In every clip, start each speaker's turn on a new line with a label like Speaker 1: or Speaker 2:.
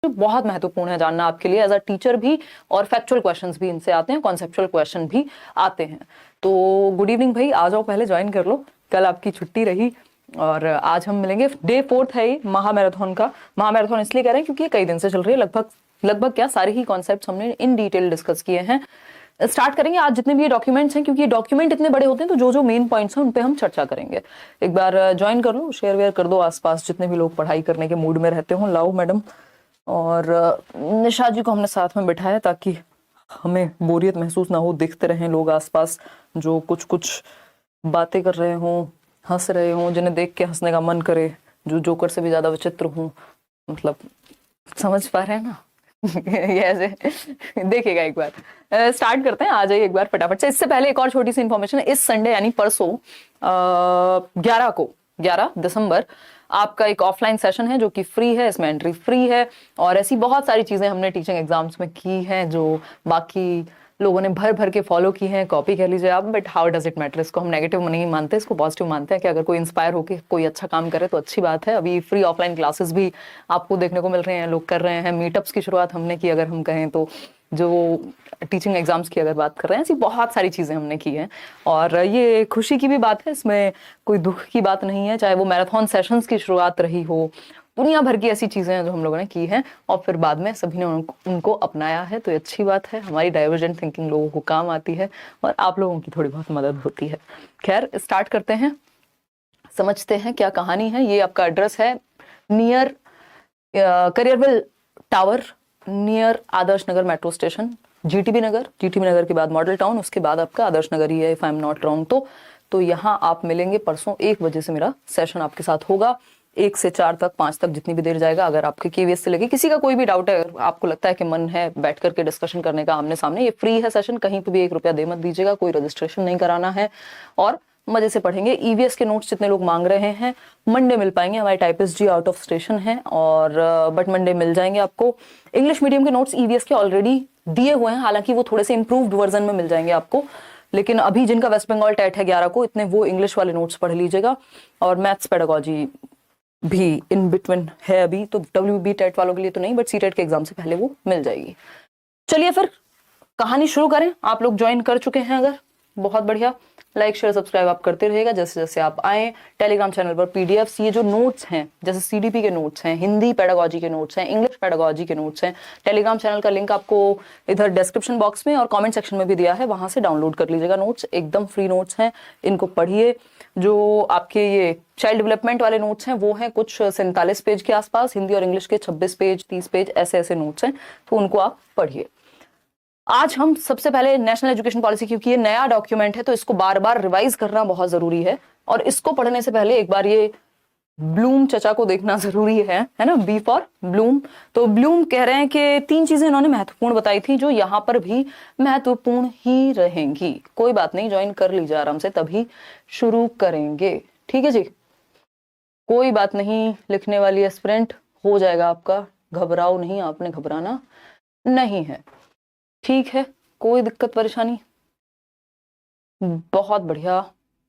Speaker 1: बहुत महत्वपूर्ण है जानना आपके लिए एज अ टीचर भी, और फैक्चुअल क्वेश्चंस भी इनसे आते हैं, कॉन्सेप्चुअल क्वेश्चन भी आते हैं। तो गुड इवनिंग भाई, आ जाओ, पहले ज्वाइन कर लो, कल आपकी छुट्टी रही और आज हम मिलेंगे। डे 4 है ये महामैराथन का। महामैराथन इसलिए कह रहे हैं क्योंकि ये कई दिन से चल रही है, लगभग क्या सारे ही कॉन्सेप्ट हमने इन डिटेल डिस्कस किए हैं। स्टार्ट करेंगे आज जितने भी ये डॉक्यूमेंट्स हैं, क्योंकि डॉक्यूमेंट इतने बड़े होते हैं तो जो मेन पॉइंट्स हैं उन पे हम चर्चा करेंगे। एक बार ज्वाइन कर लो, शेयर वेयर कर दो आसपास जितने भी लोग पढ़ाई करने के मूड में रहते हो। लाओ मैडम और निशा जी को हमने साथ में बिठाया ताकि हमें बोरियत महसूस ना हो, देखते रहें लोग आसपास जो कुछ कुछ बातें कर रहे हों, हंस रहे हों, जिन्हें देख के हंसने का मन करे, जो जोकर से भी ज्यादा विचित्र हूँ, मतलब समझ पा रहे हैं ना। ये ऐसे देखिएगा एक बार। स्टार्ट करते हैं, आ जाइए एक बार फटाफट से। इससे पहले एक और छोटी सी इन्फॉर्मेशन है, इस संडे यानी परसों 11 दिसंबर आपका एक ऑफलाइन सेशन है जो कि फ्री है, इसमें एंट्री फ्री है। और ऐसी बहुत सारी चीजें हमने टीचिंग एग्जाम्स में की हैं जो बाकी लोगों ने भर भर के फॉलो की हैं, कॉपी कह लीजिए आप, but how does it matter. इसको हम नेगेटिव नहीं मानते, इसको पॉजिटिव मानते हैं कि अगर कोई इंस्पायर होकर कोई अच्छा काम करे तो अच्छी बात है। अभी फ्री ऑफलाइन क्लासेस भी आपको देखने को मिल रहे हैं, लोग कर रहे हैं। मीटअप्स की शुरुआत हमने की, अगर हम कहें तो, जो टीचिंग एग्जाम्स की अगर बात कर रहे हैं, ऐसी बहुत सारी चीजें हमने की हैं। और ये खुशी की भी बात है, इसमें कोई दुख की बात नहीं है। चाहे वो मैराथन सेशंस की शुरुआत रही हो, दुनिया भर की ऐसी चीजें हैं जो हम लोगों ने की हैं और फिर बाद में सभी ने उनको अपनाया है, तो ये अच्छी बात है। हमारी डाइवर्जेंट थिंकिंग लोगों को काम आती है और आप लोगों की थोड़ी बहुत मदद होती है। खैर, स्टार्ट करते हैं, समझते हैं क्या कहानी है। ये आपका एड्रेस है near करियरविल tower, near Adarsh Nagar metro station, GTB नगर के बाद मॉडल टाउन, उसके बाद आपका आदर्श नगर ही है, if I am not wrong. तो यहाँ आप मिलेंगे परसों 1 बजे से मेरा सेशन आपके साथ होगा, 1 से 4 तक, 5 तक, जितनी भी देर जाएगा। अगर आपके केवीएस से लगे, किसी का कोई भी डाउट है, आपको लगता है कि मन है बैठ करके डिस्कशन करने का आमने सामने, ये फ्री है सेशन, कहीं पे भी 1 रुपया दे मत दीजिएगा, कोई रजिस्ट्रेशन नहीं कराना है और मजे से पढ़ेंगे। ईवीएस के नोट्स जितने लोग मांग रहे हैं मंडे मिल पाएंगे, हमारे typist ji out of station है और बट मंडे मिल जाएंगे आपको। इंग्लिश मीडियम के नोट्स ईवीएस के ऑलरेडी दिए हुए हैं, हालांकि वो थोड़े से इंप्रूव्ड वर्जन में मिल जाएंगे आपको, लेकिन अभी जिनका वेस्ट बंगाल टेट है 11 को, इतने वो इंग्लिश वाले नोट्स पढ़ लीजिएगा। और मैथ्स पेडागोजी भी इन बिटवीन है अभी, तो WB टेट वालों के लिए तो नहीं, बट सीटेट के एग्जाम से पहले वो मिल जाएगी। चलिए फिर कहानी शुरू करें। आप लोग ज्वाइन कर चुके हैं अगर, बहुत बढ़िया, लाइक शेयर सब्सक्राइब आप करते रहिएगा जैसे जैसे आप आए। टेलीग्राम चैनल पर पीडीएफ्स, ये जो नोट्स हैं, जैसे सीडीपी के नोट्स हैं, हिंदी पेडागोजी के नोट्स हैं, इंग्लिश पेडागोजी के नोट्स हैं, टेलीग्राम चैनल का लिंक आपको इधर डिस्क्रिप्शन बॉक्स में और कमेंट सेक्शन में भी दिया है, वहां से डाउनलोड कर लीजिएगा। नोट्स एकदम फ्री नोट्स हैं, इनको पढ़िए। जो आपके ये चाइल्ड डेवलपमेंट वाले नोट्स हैं वो हैं कुछ 47 पेज के आसपास, हिंदी और इंग्लिश के 26 पेज 30 पेज ऐसे ऐसे नोट्स हैं, तो उनको आप पढ़िए। आज हम सबसे पहले नेशनल एजुकेशन पॉलिसी, क्योंकि ये नया डॉक्यूमेंट है तो इसको बार बार रिवाइज करना बहुत जरूरी है, और इसको पढ़ने से पहले एक बार ये ब्लूम चचा को देखना जरूरी है ना, बी फॉर ब्लूम। तो ब्लूम कह रहे हैं कि 3 चीजें इन्होंने महत्वपूर्ण बताई थी जो यहाँ पर भी महत्वपूर्ण ही रहेंगी। कोई बात नहीं, ज्वाइन कर लीजिए आराम से, तभी शुरू करेंगे, ठीक है जी, कोई बात नहीं। लिखने वाली एस्पिरेंट हो जाएगा आपका, घबराओ नहीं, आपने घबराना नहीं है, ठीक है, कोई दिक्कत परेशानी। बहुत बढ़िया,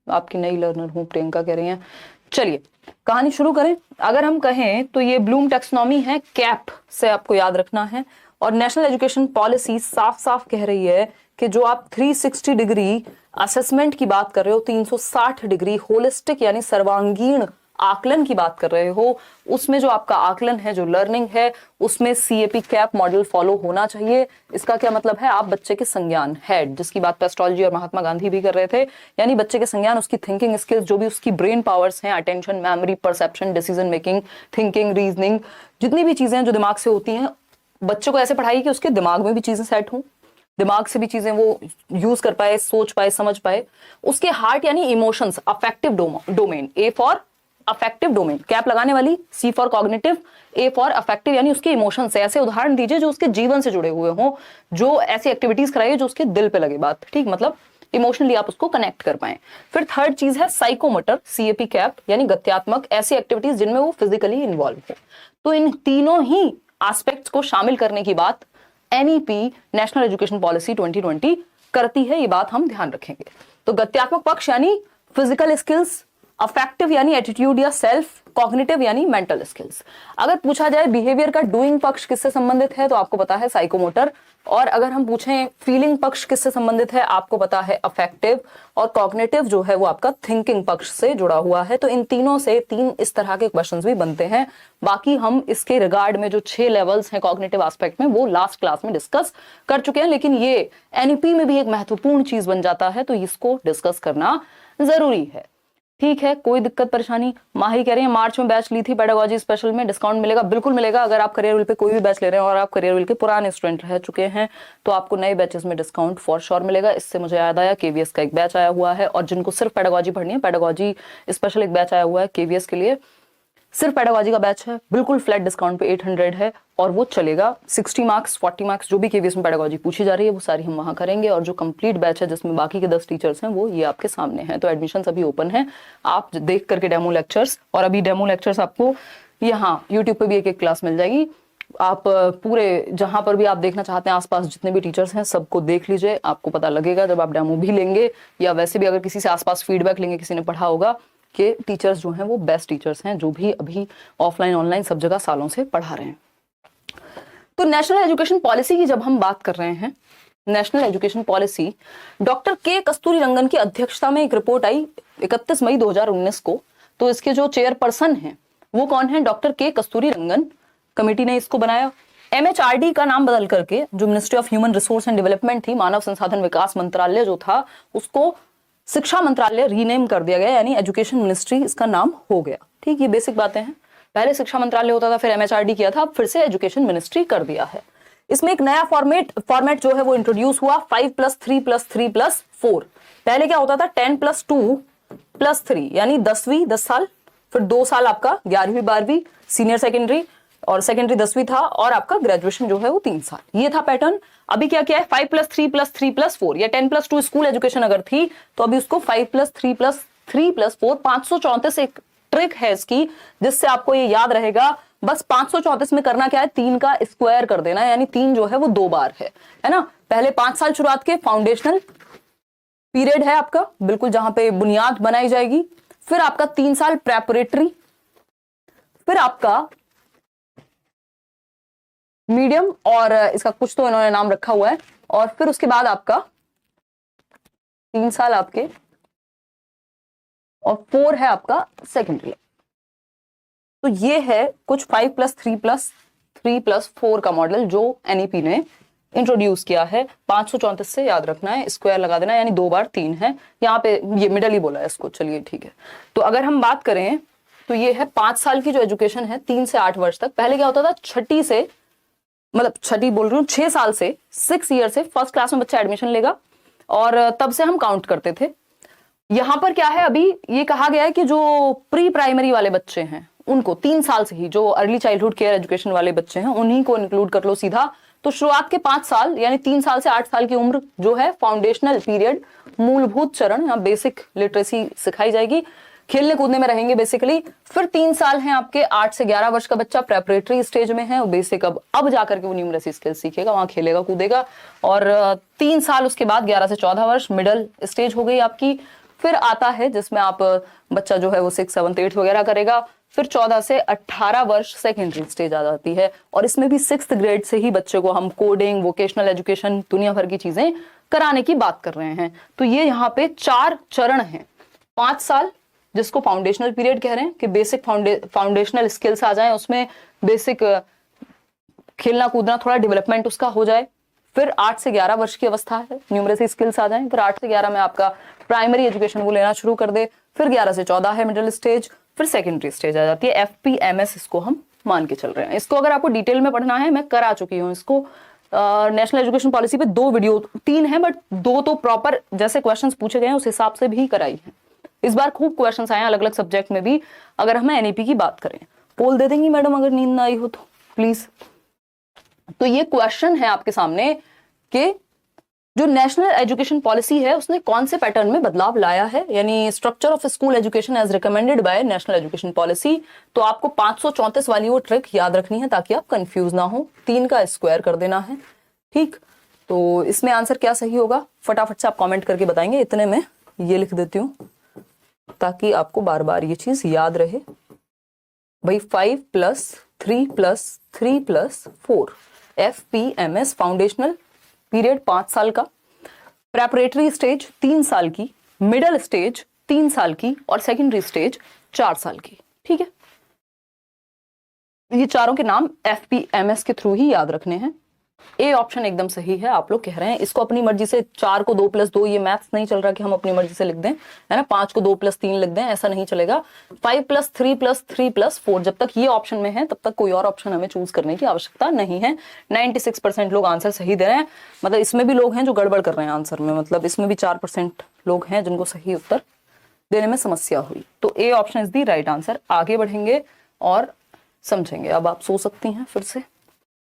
Speaker 1: आपकी नई लर्नर हूं, प्रियंका कह रही हैं। चलिए कहानी शुरू करें। अगर हम कहें तो ये ब्लूम टैक्सोनॉमी है, कैप से आपको याद रखना है, और नेशनल एजुकेशन पॉलिसी साफ साफ कह रही है कि जो आप 360 डिग्री असेसमेंट की बात कर रहे हो, 360 डिग्री होलिस्टिक यानी सर्वांगीण आकलन की बात कर रहे हो, उसमें जो आपका आकलन है, जो लर्निंग है, उसमें CAP कैप मॉडल फॉलो होना चाहिए। इसका क्या मतलब है, आप बच्चे के संज्ञान, हेड, जिसकी बात पेस्टोलॉजी और महात्मा गांधी भी कर रहे थे, यानी बच्चे के संज्ञान, उसकी थिंकिंग स्किल्स, जो भी उसकी ब्रेन पावर्स हैं, attention, memory, perception, decision making, thinking, reasoning, जितनी भी चीजें जो दिमाग से होती हैं, बच्चे को ऐसे पढ़ाई कि उसके दिमाग में भी चीजें सेट हों, दिमाग से भी चीजें वो यूज कर पाए, सोच पाए, समझ पाए। उसके हार्ट यानी emotions, affective domain, A for affective domain, cap लगाने वाली, C for cognitive, A for affective यानी उसके इमोशन से। ऐसे उदाहरण दीजिए जो उसके जीवन से जुड़े हुए हों, जो ऐसी एक्टिविटीज कराइए जो उसके दिल पे लगे बात, ठीक, मतलब इमोशनली आप उसको कनेक्ट कर पाए। फिर थर्ड चीज है साइकोमोटर, CAP कैप यानी गत्यात्मक, ऐसी एक्टिविटीज जिनमें वो फिजिकली इन्वॉल्व हो। तो इन तीनों ही एस्पेक्ट्स को शामिल करने की बात NEP नेशनल एजुकेशन पॉलिसी 2020 करती है, ये बात हम ध्यान रखेंगे। तो गत्यात्मक पक्ष यानी फिजिकल स्किल्स, अफेक्टिव यानी एटीट्यूड या सेल्फ कॉग्निटिव यानी मेंटल स्किल्स। अगर पूछा जाए बिहेवियर का डूइंग पक्ष किससे संबंधित है तो आपको पता है साइकोमोटर, और अगर हम पूछें फीलिंग पक्ष किससे संबंधित है आपको पता है अफेक्टिव, और कॉग्निटिव जो है वो आपका थिंकिंग पक्ष से जुड़ा हुआ है। तो इन तीनों से 3 इस तरह के क्वेश्चंस भी बनते हैं। बाकी हम इसके रिगार्ड में जो 6 लेवल्स हैं कॉग्निटिव एस्पेक्ट में वो लास्ट क्लास में डिस्कस कर चुके हैं, लेकिन ये एनईपी में भी एक महत्वपूर्ण चीज बन जाता है तो इसको डिस्कस करना जरूरी है। ठीक है, कोई दिक्कत परेशानी? माही कह रही है मार्च में बैच ली थी पेडागोजी स्पेशल में, डिस्काउंट मिलेगा? बिल्कुल मिलेगा। अगर आप करियर व्हील पे कोई भी बैच ले रहे हैं और आप करियर व्हील के पुराने स्टूडेंट रह चुके हैं तो आपको नए बैचेस में डिस्काउंट फॉर श्योर मिलेगा। इससे मुझे याद आया केवीएस का एक बैच आया हुआ है, और जिनको सिर्फ पेडागोजी पढ़नी है, पेडागोजी स्पेशल एक बैच आया हुआ है केवीएस के लिए, सिर्फ पेडागोजी का बैच है, बिल्कुल फ्लैट डिस्काउंट पे 800 है, और वो चलेगा 60 मार्क्स 40 मार्क्स जो भी केवीएस में पेडागोजी पूछी जा रही है वो सारी हम वहां करेंगे। और जो कंप्लीट बैच है जिसमें बाकी के 10 टीचर्स हैं वो ये आपके सामने हैं। तो एडमिशन अभी ओपन है, आप देख करके डेमो लेक्चर्स, और अभी डेमो लेक्चर्स आपको यहाँ यूट्यूब पे भी एक क्लास मिल जाएगी। आप पूरे जहां पर भी आप देखना चाहते हैं आसपास जितने भी टीचर्स हैं सबको देख लीजिए, आपको पता लगेगा जब आप डेमो भी लेंगे या वैसे भी अगर किसी से आसपास फीडबैक लेंगे, किसी ने पढ़ा होगा कि टीचर्स जो हैं वो बेस्ट टीचर्स हैं जो भी अभी ऑफलाइन ऑनलाइन सब जगह सालों से पढ़ा रहे हैं। तो नेशनल एजुकेशन पॉलिसी की जब हम बात कर रहे हैं, नेशनल एजुकेशन पॉलिसी, डॉक्टर के कस्तूरीरंगन की अध्यक्षता में एक रिपोर्ट आई 31 मई 2019 को। तो इसके जो चेयरपर्सन हैं वो कौन है? डॉक्टर के कस्तूरीरंगन। कमेटी ने इसको बनाया। एमएचआरडी का नाम बदल करके, जो ministry of human resource and development थी, मानव संसाधन विकास मंत्रालय जो था, उसको शिक्षा मंत्रालय रीनेम कर दिया गया, यानी एजुकेशन मिनिस्ट्री इसका नाम हो गया। ठीक, ये बेसिक बातें हैं। पहले शिक्षा मंत्रालय होता था, फिर एमएचआरडी किया था, अब फिर से एजुकेशन मिनिस्ट्री कर दिया है। इसमें एक नया फॉर्मेट जो है वो इंट्रोड्यूस हुआ, 5+3+3+4। पहले क्या होता था 10+2+3, यानी 10वीं 10 साल, फिर 2 साल आपका 11वीं 12वीं सीनियर सेकेंडरी, और सेकेंडरी 10वीं था, और आपका ग्रेजुएशन जो है वो 3 साल। ये था पैटर्न। अभी क्या क्या है 5+3+3+4, या 10+2 स्कूल एजुकेशन अगर थी तो अभी उसको 5+3+3+4, 534 एक ट्रिक है इसकी जिससे आपको ये याद रहेगा। बस 534 में करना क्या है, 3 का स्क्वायर कर देना है, यानी 3 जो है वो 2 बार है ना। पहले 5 साल शुरुआत के फाउंडेशनल पीरियड है आपका, बिल्कुल जहां पे बुनियाद बनाई जाएगी, फिर आपका 3 साल प्रेपरेटरी, फिर आपका मीडियम, और इसका कुछ तो इन्होंने नाम रखा हुआ है, और फिर उसके बाद आपका 3 साल आपके, और 4 है आपका सेकेंडरी। तो ये है कुछ 5+3+3+4 का मॉडल जो एनईपी ने इंट्रोड्यूस किया है। 534 से याद रखना है, स्क्वायर लगा देना, यानी 2 बार 3 है। यहाँ पे ये मिडल ही बोला है इसको, चलिए ठीक है। तो अगर हम बात करें तो ये है 5 साल की जो एजुकेशन है 3 से 8 वर्ष तक। पहले क्या होता था, छठी से, मतलब छठी बोल रही हूँ, 6 साल से 6 ईयर से फर्स्ट क्लास में बच्चा एडमिशन लेगा, और तब से हम काउंट करते थे। यहां पर क्या है, अभी ये कहा गया है कि जो प्री प्राइमरी वाले बच्चे हैं उनको 3 साल से ही, जो अर्ली चाइल्डहुड केयर एजुकेशन वाले बच्चे हैं उन्हीं को इंक्लूड कर लो सीधा। तो शुरुआत के 5 साल यानी 3 साल से 8 साल की उम्र जो है फाउंडेशनल पीरियड, मूलभूत चरण, यहाँ बेसिक लिटरेसी सिखाई जाएगी, खेलने कूदने में रहेंगे बेसिकली। फिर 3 साल हैं आपके 8 से 11 वर्ष का बच्चा प्रेपरेटरी स्टेज में है, बेसिक अब जाकर के वो न्यूमरेसी स्किल सीखेगा, वहां खेलेगा कूदेगा। और 3 साल उसके बाद 11 से 14 वर्ष मिडिल स्टेज हो गई आपकी। फिर आता है जिसमें आप बच्चा जो है वो 6, 7, 8 वगैरह करेगा। फिर 14 से 18 वर्ष सेकेंडरी स्टेज आ जाती है, और इसमें भी 6th ग्रेड से ही बच्चे को हम कोडिंग, वोकेशनल एजुकेशन, दुनिया भर की चीजें कराने की बात कर रहे हैं। तो ये यहाँ पे 4 चरण हैं। 5 साल जिसको फाउंडेशनल पीरियड कह रहे हैं कि बेसिक फाउंडेशनल स्किल्स आ जाएं, उसमें बेसिक खेलना कूदना थोड़ा डेवलपमेंट उसका हो जाए। फिर 8 से 11 वर्ष की अवस्था है, न्यूमरेसी स्किल्स आ जाएं। फिर 8 से 11 में आपका प्राइमरी एजुकेशन वो लेना शुरू कर दे। फिर 11 से 14 है मिडिल स्टेज, फिर सेकेंडरी स्टेज आ जाती है। FPMS इसको हम मान के चल रहे हैं। इसको अगर आपको डिटेल में पढ़ना है, मैं करा चुकी हूँ इसको। नेशनल एजुकेशन पॉलिसी पे 2 वीडियो, 3 है बट 2 तो प्रॉपर जैसे क्वेश्चंस पूछे गए हैं उस हिसाब से भी कराई है। इस बार खूब क्वेश्चंस आए हैं अलग अलग सब्जेक्ट में भी। अगर हम एनईपी की बात करें, पोल दे देंगी मैडम अगर नींद ना आई हो तो प्लीज। तो ये क्वेश्चन है आपके सामने कि जो नेशनल एजुकेशन पॉलिसी है उसने कौन से पैटर्न में बदलाव लाया है, यानी structure of school education as recommended by National Education Policy. तो आपको 534 वाली वो ट्रिक याद रखनी है ताकि आप कंफ्यूज ना हो। 3 का स्क्वायर कर देना है, ठीक। तो इसमें आंसर क्या सही होगा फटाफट से आप कमेंट करके बताएंगे। इतने में ये लिख देती हूँ ताकि आपको बार बार ये चीज याद रहे। भाई 5 + 3 + 3 + 4 FPMS फाउंडेशनल पीरियड 5 साल का, प्रेपरेटरी स्टेज 3 साल की, मिडिल स्टेज 3 साल की और सेकेंडरी स्टेज 4 साल की। ठीक है, ये चारों के नाम FPMS के थ्रू ही याद रखने हैं। ए ऑप्शन एकदम सही है। आप लोग कह रहे हैं इसको अपनी मर्जी से 4 को 2 + 2, ये मैथ्स नहीं चल रहा कि हम अपनी मर्जी से लिख दें, है ना, 5 को 2 + 3 लिख दें, ऐसा नहीं चलेगा। 5 + 3 + 3 + 4 जब तक ये ऑप्शन में है तब तक कोई और ऑप्शन हमें चूज करने की आवश्यकता नहीं है। 96% लोग आंसर सही दे रहे हैं, मतलब इसमें भी लोग हैं जो गड़बड़ कर रहे हैं आंसर में, मतलब इसमें भी 4% लोग हैं जिनको सही उत्तर देने में समस्या हुई। तो A option is the right answer. आगे बढ़ेंगे और समझेंगे। अब आप सो सकती हैं फिर से।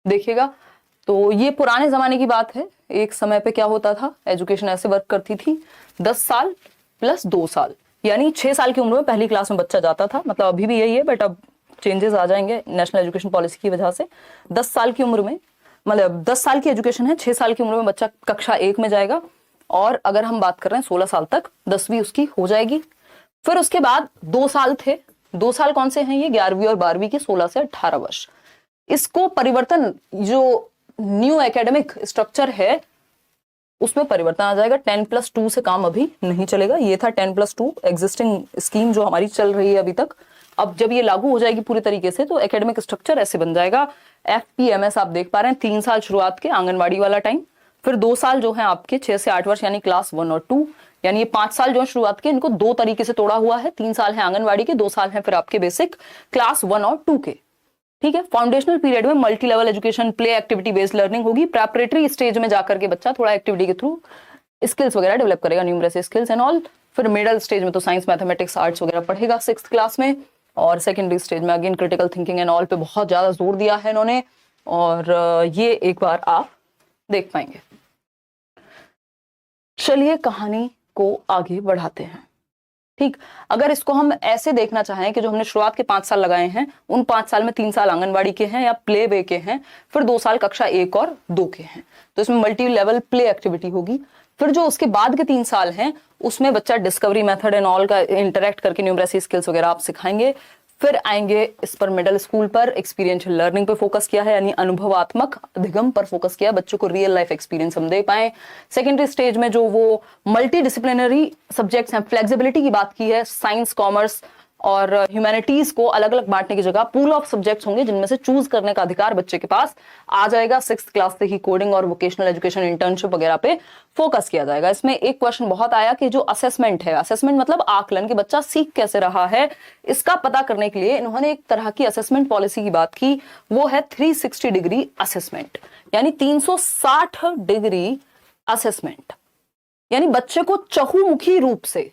Speaker 1: देखिएगा, तो ये पुराने जमाने की बात है। एक समय पे क्या होता था, एजुकेशन ऐसे वर्क करती थी, 10 साल + 2 साल, यानी 6 साल की उम्र में पहली क्लास में बच्चा जाता था। मतलब अभी भी यही है, बट अब चेंजेस आ जाएंगे नेशनल एजुकेशन पॉलिसी की वजह से। 10 साल की उम्र में, मतलब 10 साल की एजुकेशन है, 6 साल की उम्र में बच्चा कक्षा 1 में जाएगा, और अगर हम बात कर रहे हैं 16 साल तक 10वीं उसकी हो जाएगी। फिर उसके बाद 2 साल थे, 2 साल कौन से हैं, ये 11वीं और 12वीं की, 16 से 18 वर्ष। इसको परिवर्तन, जो न्यू एकेडमिक स्ट्रक्चर है उसमें परिवर्तन आ जाएगा। 10 + 2 से काम अभी नहीं चलेगा। ये था 10 + 2 एग्जिस्टिंग स्कीम जो हमारी चल रही है अभी तक। अब जब ये लागू हो जाएगी पूरी तरीके से तो एकेडमिक स्ट्रक्चर ऐसे बन जाएगा। FPMS आप देख पा रहे हैं, 3 साल शुरुआत के आंगनबाड़ी वाला टाइम, फिर 2 साल जो है आपके 6 से 8 वर्ष यानी क्लास 1 और 2, यानी ये 5 साल जो है शुरुआत के, इनको 2 तरीके से तोड़ा हुआ है। 3 साल है आंगनबाड़ी के, 2 साल है फिर आपके बेसिक क्लास 1 और 2 के। ठीक है, फाउंडेशनल पीरियड में multi level education, play activity based learning होगी। प्रेपरेटरी स्टेज में जाकर के बच्चा थोड़ा एक्टिविटी के थ्रू स्किल्स वगैरह डेवलप करेगा, न्यूमरेसी स्किल्स एंड ऑल। फिर मिडिल स्टेज में तो साइंस, मैथमेटिक्स, आर्ट्स वगैरह पढ़ेगा 6th क्लास में, और सेकेंडरी स्टेज में again critical thinking and all पे बहुत ज्यादा जोर दिया है इन्होंने, और ये एक बार आप देख पाएंगे। चलिए कहानी को आगे बढ़ाते हैं। ठीक, अगर इसको हम ऐसे देखना चाहें कि जो हमने शुरुआत के 5 साल लगाए हैं, उन 5 साल में 3 साल आंगनबाड़ी के हैं या प्ले वे के हैं, फिर 2 साल कक्षा 1 और 2 के हैं, तो इसमें मल्टी लेवल प्ले एक्टिविटी होगी। फिर जो उसके बाद के 3 साल हैं उसमें बच्चा डिस्कवरी मेथड एंड ऑल का इंटरेक्ट करके न्यूमरेसी स्किल्स वगैरह आप सिखाएंगे। फिर आएंगे इस पर मिडिल स्कूल पर एक्सपीरियंशियल लर्निंग पे फोकस किया है, यानी अनुभवात्मक अधिगम पर फोकस किया, बच्चों को रियल लाइफ एक्सपीरियंस हम दे पाए। सेकेंडरी स्टेज में जो वो मल्टी डिसिप्लिनरी सब्जेक्ट्स हैं, फ्लेक्सिबिलिटी की बात की है, साइंस, कॉमर्स और ह्यूमैनिटीज को अलग अलग बांटने की जगह पूल ऑफ सब्जेक्ट्स होंगे जिनमें से चूज करने का अधिकार बच्चे के पास आ जाएगा। 6th क्लास से ही कोडिंग और वोकेशनल एजुकेशन, इंटर्नशिप वगैरह पे फोकस किया जाएगा। इसमें एक क्वेश्चन बहुत आया कि जो असेसमेंट है, असेसमेंट मतलब आकलन, कि बच्चा सीख कैसे रहा है, इसका पता करने के लिए इन्होंने एक तरह की असेसमेंट पॉलिसी की बात की, वो है 360 डिग्री असेसमेंट, यानी 360 डिग्री असेसमेंट, यानी बच्चे को चहुमुखी रूप से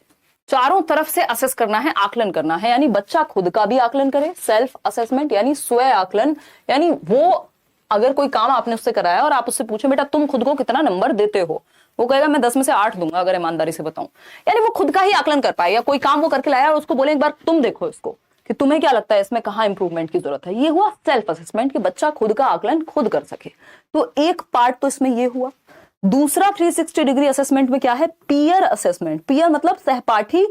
Speaker 1: चारों तरफ से असेस करना है, आकलन करना है, यानी बच्चा खुद का भी आकलन करे, सेल्फ असेसमेंट यानी स्वयं आकलन, यानी वो अगर कोई काम आपने उससे कराया और आप उससे पूछे बेटा तुम खुद को कितना नंबर देते हो, वो कहेगा मैं 10 में से 8 दूंगा अगर ईमानदारी से बताऊं, यानी वो खुद का ही आकलन कर पाए। या कोई काम वो करके लाया और उसको बोले एक बार तुम देखो इसको कि तुम्हें क्या लगता है इसमें कहाँ इंप्रूवमेंट की जरूरत है, ये हुआ सेल्फ असेसमेंट कि बच्चा खुद का आकलन खुद कर सके। तो एक पार्ट तो इसमें ये हुआ। दूसरा 360 डिग्री असेसमेंट में क्या है, पीयर असेसमेंट। पीयर मतलब सहपाठी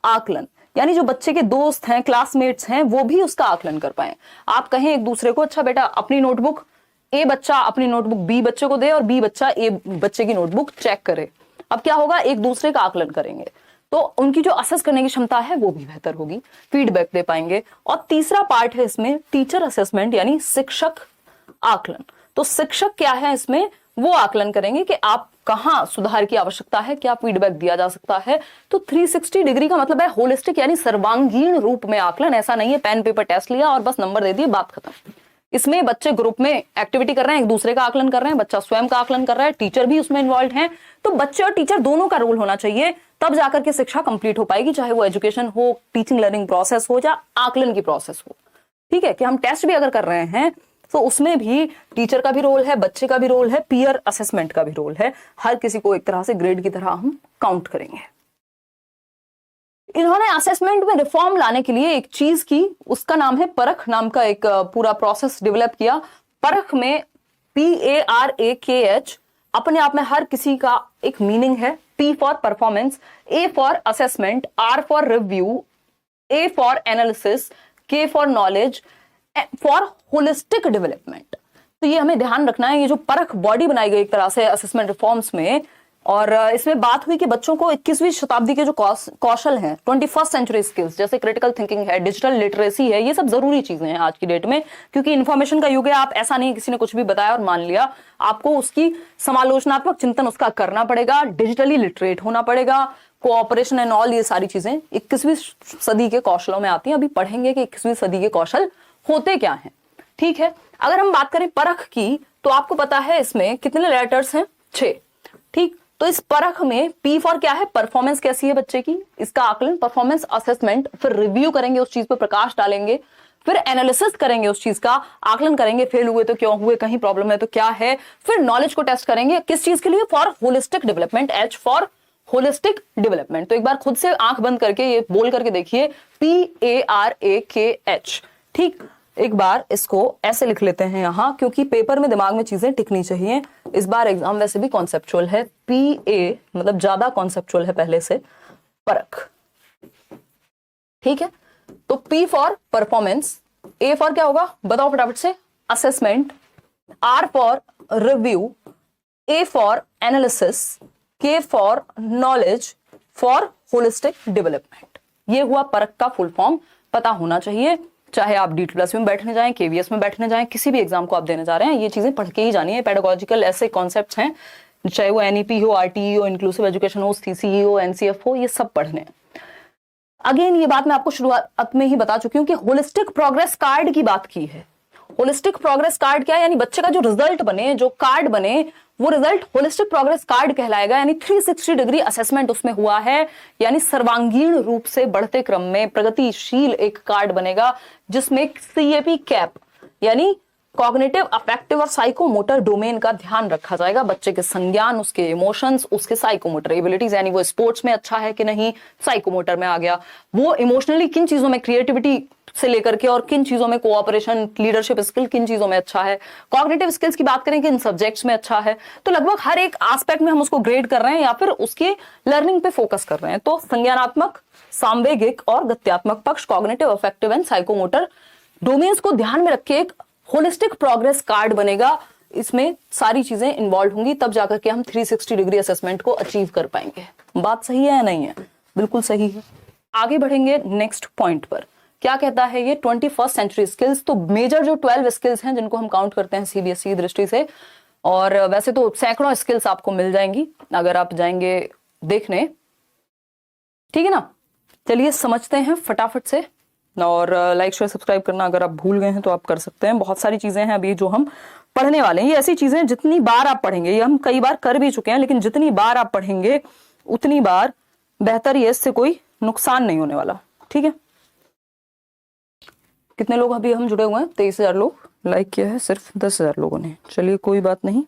Speaker 1: आकलन, यानी जो बच्चे के दोस्त हैं, क्लासमेट्स हैं, वो भी उसका आकलन कर पाए। आप कहें एक दूसरे को अच्छा बेटा अपनी नोटबुक, ए बच्चा अपनी नोटबुक बी बच्चे को दे और बी बच्चा ए बच्चे की नोटबुक चेक करे। अब क्या होगा, एक दूसरे का आकलन करेंगे तो उनकी जो असेस करने की क्षमता है वो भी बेहतर होगी, फीडबैक दे पाएंगे। और तीसरा पार्ट है इसमें टीचर असेसमेंट, यानी शिक्षक आकलन। तो शिक्षक क्या है इसमें, वो आकलन करेंगे कि आप कहां सुधार की आवश्यकता है, क्या फीडबैक दिया जा सकता है। तो 360 डिग्री का मतलब है होलिस्टिक, यानी सर्वांगीण रूप में आकलन। ऐसा नहीं है पेन पेपर टेस्ट लिया और बस नंबर दे दिए बात खत्म। इसमें बच्चे ग्रुप में एक्टिविटी कर रहे हैं, एक दूसरे का आकलन कर रहे हैं, बच्चा स्वयं का आकलन कर रहा है, टीचर भी उसमें इन्वॉल्व है। तो बच्चे और टीचर दोनों का रोल होना चाहिए, तब जाकर के शिक्षा कंप्लीट हो पाएगी, चाहे वो एजुकेशन हो, टीचिंग लर्निंग प्रोसेस हो या आकलन की प्रोसेस हो। ठीक है, कि हम टेस्ट भी अगर कर रहे हैं तो उसमें भी टीचर का भी रोल है, बच्चे का भी रोल है, पीयर असेसमेंट का भी रोल है। हर किसी को एक तरह से ग्रेड की तरह हम काउंट करेंगे। इन्होंने असेसमेंट में रिफॉर्म लाने के लिए एक चीज की, उसका नाम है परख, नाम का एक पूरा प्रोसेस डेवलप किया। परख में PARAKH अपने आप में हर किसी का एक मीनिंग है। P for performance, A for assessment, R for review, A for analysis, K for knowledge, for holistic development. तो ये हमें ध्यान रखना है, ये जो परख बॉडी बनाई गई एक तरह से असेसमेंट रिफॉर्म्स में, और इसमें बात हुई कि बच्चों को 21वीं शताब्दी के जो कौशल हैं, 21st सेंचुरी स्किल्स, जैसे क्रिटिकल थिंकिंग है, डिजिटल लिटरेसी है, ये सब जरूरी चीजें हैं आज की डेट में, क्योंकि इन्फॉर्मेशन का युग है। आप ऐसा नहीं किसी ने कुछ भी बताया और मान लिया, आपको उसकी समालोचनात्मक चिंतन उसका करना पड़ेगा, डिजिटली लिटरेट होना पड़ेगा, कोऑपरेशन एंड ऑल, ये सारी चीजें 21वीं सदी के कौशलों में आती हैं। अभी पढ़ेंगे कि 21वीं सदी के कौशल होते क्या हैं, ठीक है। अगर हम बात करें परख की, तो आपको पता है इसमें कितने लेटर्स हैं, 6, ठीक। तो इस परख में P फॉर क्या है, परफॉर्मेंस कैसी है बच्चे की, इसका आकलन, परफॉर्मेंस असेसमेंट, फिर रिव्यू करेंगे, उस चीज पर प्रकाश डालेंगे, फिर एनालिसिस करेंगे, उस चीज का आकलन करेंगे, फेल हुए तो क्यों हुए, कहीं प्रॉब्लम है तो क्या है, फिर नॉलेज को टेस्ट करेंगे, किस चीज के लिए, for holistic development, H for holistic development. तो एक बार खुद से आंख बंद करके ये बोल करके देखिए, PARAKH, ठीक। एक बार इसको ऐसे लिख लेते हैं यहां, क्योंकि पेपर में दिमाग में चीजें टिकनी चाहिए। इस बार एग्जाम वैसे भी कॉन्सेप्चुअल है, PA मतलब ज्यादा कॉन्सेप्चुअल है पहले से, परख, ठीक है। तो P for performance, A for क्या होगा बताओ फटाफट से, assessment, R for review, A for analysis, K for knowledge, for holistic development. ये हुआ परख का फुल फॉर्म, पता होना चाहिए। चाहे आप D2+ में बैठने जाएं, KVS में बैठने जाएं, किसी भी एग्जाम को आप देने जा रहे हैं, ये चीजें पढ़ के ही जानी है। पेडागोजिकल ऐसे कॉन्सेप्ट्स हैं, चाहे वो NEP हो, RTE हो, इंक्लूसिव एजुकेशन हो, CCE हो, NCF हो, ये सब पढ़ने हैं। अगेन ये बात मैं आपको शुरुआत में ही बता चुकी हूं कि होलिस्टिक प्रोग्रेस कार्ड की बात की है। होलिस्टिक प्रोग्रेस कार्ड क्या है, यानी बच्चे का जो रिजल्ट बने, जो कार्ड बने, वो रिजल्ट होलिस्टिक प्रोग्रेस कार्ड कहलाएगा। यानी 360 डिग्री असेसमेंट उसमें हुआ है, यानी सर्वांगीण रूप से बढ़ते क्रम में प्रगतिशील एक कार्ड बनेगा, जिसमें CAP कैप यानी कॉग्निटिव, अफेक्टिव और साइकोमोटर डोमेन का ध्यान रखा जाएगा। बच्चे के संज्ञान, उसके इमोशंस, उसके साइकोमोटर एबिलिटीज, यानी वो स्पोर्ट्स में अच्छा है कि नहीं, साइकोमोटर में आ गया, वो इमोशनली किन चीजों में, क्रिएटिविटी से लेकर के और किन चीजों में, कोऑपरेशन, लीडरशिप स्किल किन चीजों में अच्छा है, कॉग्निटिव स्किल्स की बात करें कि इन सब्जेक्ट्स में अच्छा है। तो लगभग हर एक एस्पेक्ट में हम उसको ग्रेड कर रहे हैं या फिर उसके लर्निंग पे फोकस कर रहे हैं। तो संज्ञानात्मक, सांवेगिक और गत्यात्मक पक्ष, cognitive, affective and psychomotor domains को ध्यान में रख के एक होलिस्टिक प्रोग्रेस कार्ड बनेगा। इसमें सारी चीजें इन्वॉल्व होंगी, तब जाकर के हम 360 डिग्री असेसमेंट को अचीव कर पाएंगे। बात सही है या नहीं है? बिल्कुल सही है। आगे बढ़ेंगे नेक्स्ट पॉइंट पर। क्या कहता है ये 21st सेंचुरी स्किल्स। तो मेजर जो 12 स्किल्स हैं जिनको हम काउंट करते हैं CBSE दृष्टि से, और वैसे तो सैकड़ों स्किल्स आपको मिल जाएंगी अगर आप जाएंगे देखने, ठीक है ना। चलिए समझते हैं फटाफट से, और लाइक शेयर सब्सक्राइब करना अगर आप भूल गए हैं तो आप कर सकते हैं। बहुत सारी चीजें हैं अभी जो हम पढ़ने वाले हैं। ये ऐसी चीजें जितनी बार आप पढ़ेंगे, ये हम कई बार कर भी चुके हैं, लेकिन जितनी बार आप पढ़ेंगे उतनी बार बेहतर, ये इससे कोई नुकसान नहीं होने वाला, ठीक है। कितने लोग अभी हम जुड़े हुए हैं? 23,000 लोग। लाइक किया है सिर्फ 10,000 लोगों ने। चलिए कोई बात नहीं।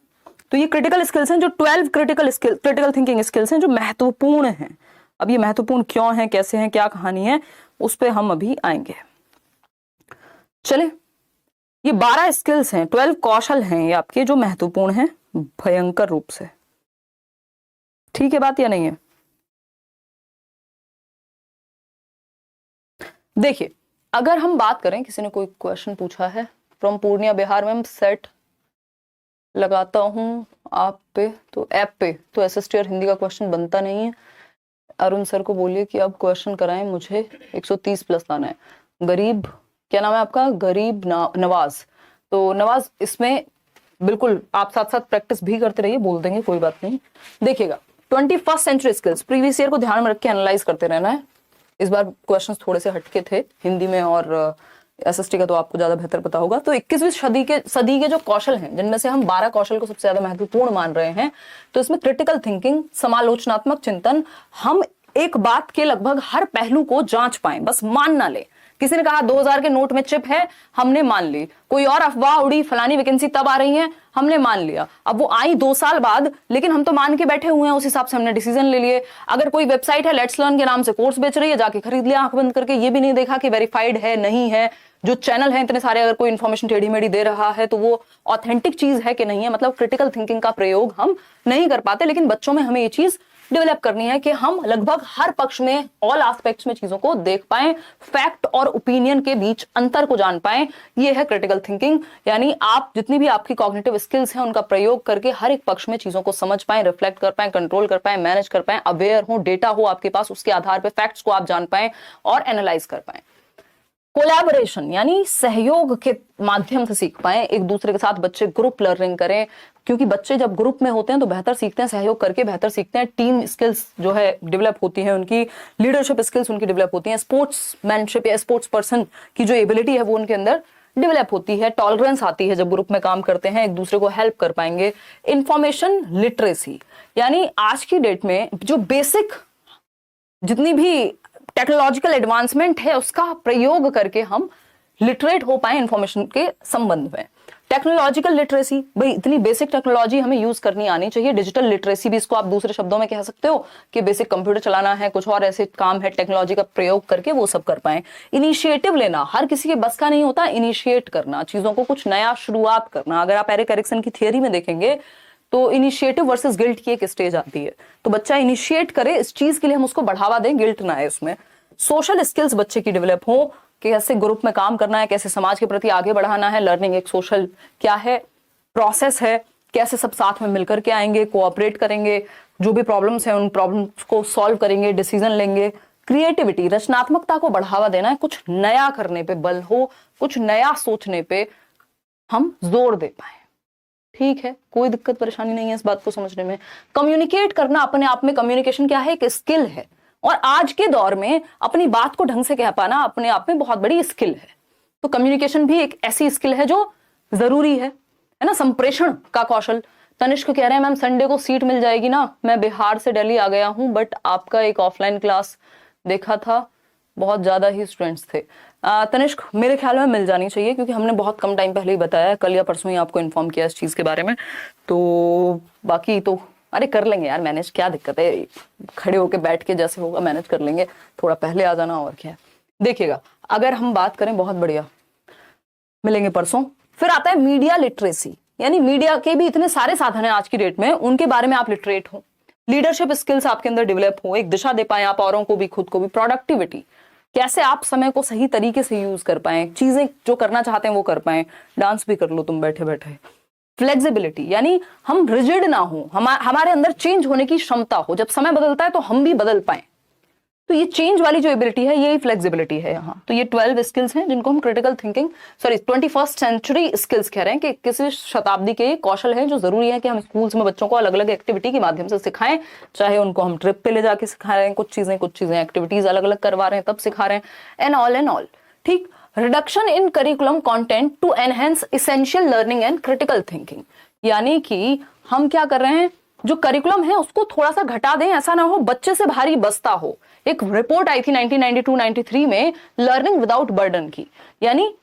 Speaker 1: तो ये क्रिटिकल स्किल्स हैं, जो 12 क्रिटिकल थिंकिंग स्किल्स हैं जो महत्वपूर्ण हैं। अब ये महत्वपूर्ण क्यों है, कैसे हैं, क्या कहानी है, उस पर हम अभी आएंगे। चले, ये 12 स्किल्स हैं, 12 कौशल हैं ये आपके, जो महत्वपूर्ण हैं भयंकर रूप से। ठीक है बात या नहीं है? देखिए, अगर हम बात करें, किसी ने कोई क्वेश्चन पूछा है फ्रॉम पूर्णिया बिहार, में सेट लगाता हूं आप पे तो ऐप पे, तो SST और हिंदी का क्वेश्चन बनता नहीं है। अरुण सर को बोलिए कि अब क्वेश्चन कराएं, मुझे 130+ लाना है। गरीब, क्या नाम है आपका? गरीब नवाज। तो नवाज, इसमें बिल्कुल आप साथ साथ प्रैक्टिस भी करते रहिए, बोल देंगे कोई बात नहीं। देखिएगा 21st century skills, previous year को ध्यान में रख के एनालाइज करते रहना है। इस बार क्वेश्चंस थोड़े से हटके थे हिंदी में, और SST का तो आपको ज्यादा बेहतर पता होगा। तो 21वीं सदी के जो कौशल हैं, जिनमें से हम 12 कौशल को सबसे ज्यादा महत्वपूर्ण मान रहे हैं, तो इसमें क्रिटिकल थिंकिंग, समालोचनात्मक चिंतन, हम एक बात के लगभग हर पहलू को जांच पाएं, बस मान ना ले। किसी ने कहा 2000 के नोट में चिप है, हमने मान ली। कोई और अफवाह उड़ी, फलानी वैकेंसी तब आ रही है, हमने मान लिया। अब वो आई 2 साल बाद, लेकिन हम तो मान के बैठे हुए हैं, उस हिसाब से हमने डिसीजन ले लिए। अगर कोई वेबसाइट है लेट्स लर्न के नाम से कोर्स बेच रही है, जाके खरीद लिया आंख बंद करके, ये भी नहीं देखा कि वेरीफाइड है नहीं है। जो चैनल है इतने सारे, अगर कोई इन्फॉर्मेशन टेढ़ी मेढ़ी दे रहा है तो वो ऑथेंटिक चीज है कि नहीं है। मतलब क्रिटिकल थिंकिंग का प्रयोग हम नहीं कर पाते, लेकिन बच्चों में हमें ये चीज डेवलप करनी है कि हम लगभग हर पक्ष में, ऑल एस्पेक्ट्स में चीजों को देख पाए, फैक्ट और ओपिनियन के बीच अंतर को जान पाए। ये है क्रिटिकल थिंकिंग, यानी आप जितनी भी आपकी कॉग्निटिव स्किल्स हैं उनका प्रयोग करके हर एक पक्ष में चीजों को समझ पाए, रिफ्लेक्ट कर पाए, कंट्रोल कर पाए, मैनेज कर पाए, अवेयर हो, डेटा हो आपके पास, उसके आधार पर फैक्ट्स को आप जान पाए और एनालाइज कर पाए। कोलैबोरेशन यानी सहयोग के माध्यम से सीख पाए, एक दूसरे के साथ बच्चे ग्रुप लर्निंग करें, क्योंकि बच्चे जब ग्रुप में होते हैं तो बेहतर सीखते हैं, सहयोग करके बेहतर सीखते हैं, टीम स्किल्स जो है डेवलप होती है उनकी, लीडरशिप स्किल्स उनकी डेवलप होती हैं, स्पोर्ट्समैनशिप या स्पोर्ट्स पर्सन की जो एबिलिटी है वो उनके अंदर डेवलप होती है, टॉलरेंस आती है जब ग्रुप में काम करते हैं, एक दूसरे को हेल्प कर पाएंगे। इंफॉर्मेशन लिटरेसी यानी आज की डेट में जो बेसिक जितनी भी टेक्नोलॉजिकल एडवांसमेंट है उसका प्रयोग करके हम लिटरेट हो पाए इंफॉर्मेशन के संबंध में। टेक्नोलॉजिकल लिटरेसी, भाई इतनी बेसिक टेक्नोलॉजी हमें यूज करनी आनी चाहिए। डिजिटल लिटरेसी भी इसको आप दूसरे शब्दों में कह सकते हो कि बेसिक कंप्यूटर चलाना है, कुछ और ऐसे काम है टेक्नोलॉजी का प्रयोग करके वो सब कर पाए। इनिशिएटिव लेना हर किसी के बस का नहीं होता, इनिशिएट करना, चीजों को कुछ नया शुरुआत करना। अगर आप एरिक एरिक्सन की थियरी में देखेंगे तो इनिशिएटिव वर्सेस गिल्ट की एक स्टेज आती है, तो बच्चा इनिशिएट करे इस चीज के लिए हम उसको बढ़ावा दें, गिल्ट ना है उसमें। सोशल स्किल्स बच्चे की डेवलप हो कि कैसे ग्रुप में काम करना है, कैसे समाज के प्रति आगे बढ़ाना है। लर्निंग एक सोशल क्या है, प्रोसेस है, कैसे सब साथ में मिलकर के आएंगे, कोऑपरेट करेंगे, जो भी प्रॉब्लम्स हैं उन प्रॉब्लम्स को सॉल्व करेंगे, डिसीजन लेंगे। क्रिएटिविटी, रचनात्मकता को बढ़ावा देना है, कुछ नया करने पे बल हो, कुछ नया सोचने पे हम जोर दे पाए। ठीक है, कोई दिक्कत परेशानी नहीं है इस बात को समझने में। कम्युनिकेट करना अपने आप में, कम्युनिकेशन क्या है, एक स्किल है, और आज के दौर में अपनी बात को ढंग से कह पाना अपने आप में बहुत बड़ी स्किल है। तो कम्युनिकेशन भी एक ऐसी स्किल है जो जरूरी है ना। संप्रेषण का कौशल, तनिष्क कह रहे हैं मैम संडे को सीट मिल जाएगी ना, मैं बिहार से दिल्ली आ गया हूं, बट आपका एक ऑफलाइन क्लास देखा था, बहुत ज्यादा ही स्टूडेंट्स थे। तनिष्क मेरे ख्याल में मिल जानी चाहिए, क्योंकि हमने बहुत कम टाइम पहले ही बताया, कल या परसों ही आपको इन्फॉर्म किया इस चीज के बारे में। तो बाकी तो अरे कर लेंगे यार मैनेज, क्या दिक्कत है, खड़े होके बैठ के जैसे होगा मैनेज कर लेंगे, थोड़ा पहले आ जाना और क्या है। देखिएगा अगर हम बात करें, बहुत बढ़िया, मिलेंगे परसों। फिर आता है मीडिया लिटरेसी, यानी मीडिया के भी इतने सारे साधन हैं आज की डेट में, उनके बारे में आप लिटरेट हो, लीडरशिप स्किल्स आपके अंदर डेवलप हो, एक दिशा दे पाए आप औरों को भी खुद को भी। प्रोडक्टिविटी, कैसे आप समय को सही तरीके से यूज कर पाए, चीजें जो करना चाहते हैं वो कर पाए, डांस भी कर लो तुम बैठे बैठे। फ्लेक्सिबिलिटी, यानी हम रिजिड ना हो, हमारे अंदर चेंज होने की क्षमता हो, जब समय बदलता है तो हम भी बदल पाए। तो ये चेंज वाली जो एबिलिटी है यही फ्लेक्सिबिलिटी है यहाँ। तो ये 12 स्किल्स हैं जिनको हम critical thinking, sorry 21st century skills कह रहे हैं, कि किसी शताब्दी के कौशल है जो जरूरी है कि हम स्कूल्स में बच्चों को अलग अलग एक्टिविटी के माध्यम से सिखाएं, चाहे उनको हम ट्रिप पे ले जाके सिखा रहे हैं, कुछ चीजें एक्टिविटीज अलग अलग करवा रहे हैं तब सिखा रहे हैं, एंड ऑल। ठीक, reduction in curriculum content to enhance essential learning and critical thinking, यानी कि हम क्या कर रहे हैं, जो करिकुलम है उसको थोड़ा सा घटा दें, ऐसा ना हो बच्चे से भारी बस्ता हो। एक रिपोर्ट आई थी 1992-93 में लर्निंग विदाउट बर्डन की, यानी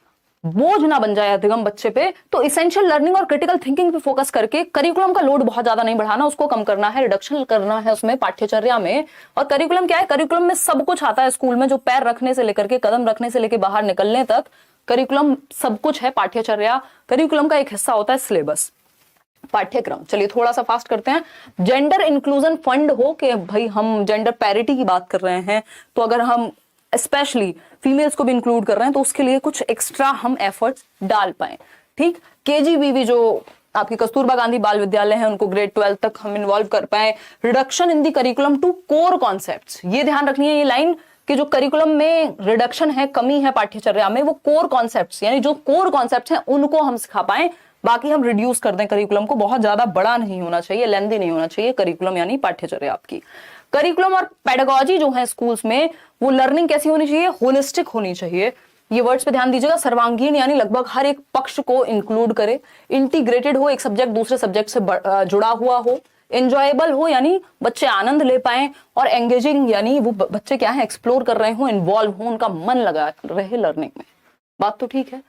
Speaker 1: बोझ ना बन जाए अधिगम बच्चे पे। तो इसेंशियल लर्निंग और क्रिटिकल थिंकिंग पे फोकस करके करिकुलम का लोड बहुत ज्यादा नहीं बढ़ाना, उसको कम करना है, रिडक्शन करना है उसमें पाठ्यचर्या में। और करिकुलम क्या है, करिकुलम में सब कुछ आता है स्कूल में, जो पैर रखने से लेकर के कदम रखने से लेकर बाहर निकलने तक करिकुलम सब कुछ है। पाठ्यचर्या करिकुलम का एक हिस्सा होता है, सिलेबस, पाठ्यक्रम। चलिए थोड़ा सा फास्ट करते हैं। जेंडर इंक्लूजन फंड हो, कि भाई हम जेंडर पैरिटी की बात कर रहे हैं, तो अगर हम स्पेशली फीमेल्स को भी इंक्लूड कर रहे हैं तो उसके लिए कुछ एक्स्ट्रा हम एफर्ट्स डाल पाए। ठीक, केजीबीवी जो आपकी कस्तूरबा गांधी बाल विद्यालय है, उनको ग्रेड 12 तक हम इन्वॉल्व कर पाए। Reduction in the curriculum to core concepts, ये ध्यान रखनी है ये लाइन, कि जो करिकुलम में रिडक्शन है, कमी है पाठ्यचर्या में, वो कोर कॉन्सेप्ट्स, यानी जो कोर कॉन्सेप्ट्स हैं उनको हम सिखा पाए, बाकी हम रिड्यूस कर दें करिकुलम को। बहुत ज्यादा बड़ा नहीं होना चाहिए, लेंथी नहीं होना चाहिए करिकुलम, यानी पाठ्यचर्या आपकी। करिकुलम और पेडागोजी जो है स्कूल्स में, वो लर्निंग कैसी होनी चाहिए, होलिस्टिक होनी चाहिए। ये वर्ड्स पे ध्यान दीजिएगा, सर्वांगीण यानी लगभग हर एक पक्ष को इंक्लूड करे, इंटीग्रेटेड हो, एक सब्जेक्ट दूसरे सब्जेक्ट से जुड़ा हुआ हो, एंजॉयबल हो यानी बच्चे आनंद ले पाए, और एंगेजिंग यानी वो बच्चे क्या है, एक्सप्लोर कर रहे हो, इन्वॉल्व हो, उनका मन लगा रहे लर्निंग में। बात तो ठीक है।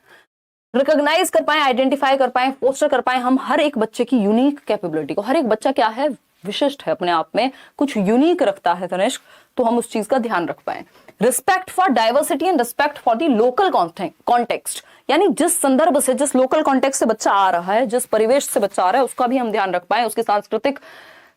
Speaker 1: रिकॉग्नाइज कर पाए, आइडेंटिफाई कर पाए, फोस्टर कर पाए हम हर एक बच्चे की यूनिक कैपेबिलिटी को। हर एक बच्चा क्या है, विशिष्ट है, अपने आप में कुछ यूनिक रखता है तनिष्क, तो हम उस चीज का ध्यान रख पाए। Respect for diversity and respect for the local context, यानी जिस संदर्भ से, जिस लोकल कॉन्टेक्स्ट से बच्चा आ रहा है, जिस परिवेश से बच्चा आ रहा है, उसका भी हम ध्यान रख पाए, उसकी सांस्कृतिक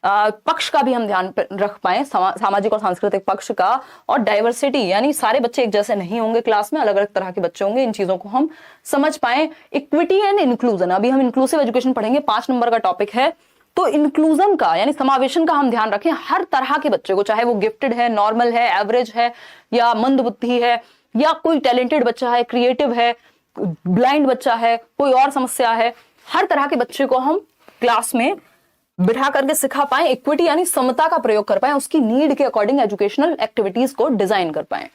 Speaker 1: पक्ष का भी हम ध्यान रख पाए, सामाजिक और सांस्कृतिक पक्ष का, और डाइवर्सिटी यानी सारे बच्चे एक जैसे नहीं होंगे क्लास में, अलग अलग तरह के बच्चे होंगे, इन चीजों को हम समझ पाए। इक्विटी एंड इंक्लूजन, अभी हम इंक्लूसिव एजुकेशन पढ़ेंगे, 5 नंबर का टॉपिक है। तो इंक्लूजन का यानी समावेशन का हम ध्यान रखें, हर तरह के बच्चे को, चाहे वो गिफ्टेड है, नॉर्मल है, एवरेज है, या मंद बुद्धि है, या कोई टैलेंटेड बच्चा है, क्रिएटिव है, ब्लाइंड बच्चा है, कोई और समस्या है, हर तरह के बच्चे को हम क्लास में बिठा करके सिखा पाए, इक्विटी यानी समता का प्रयोग कर पाए, उसकी नीड के अकॉर्डिंग एजुकेशनल एक्टिविटीज को डिजाइन कर पाए।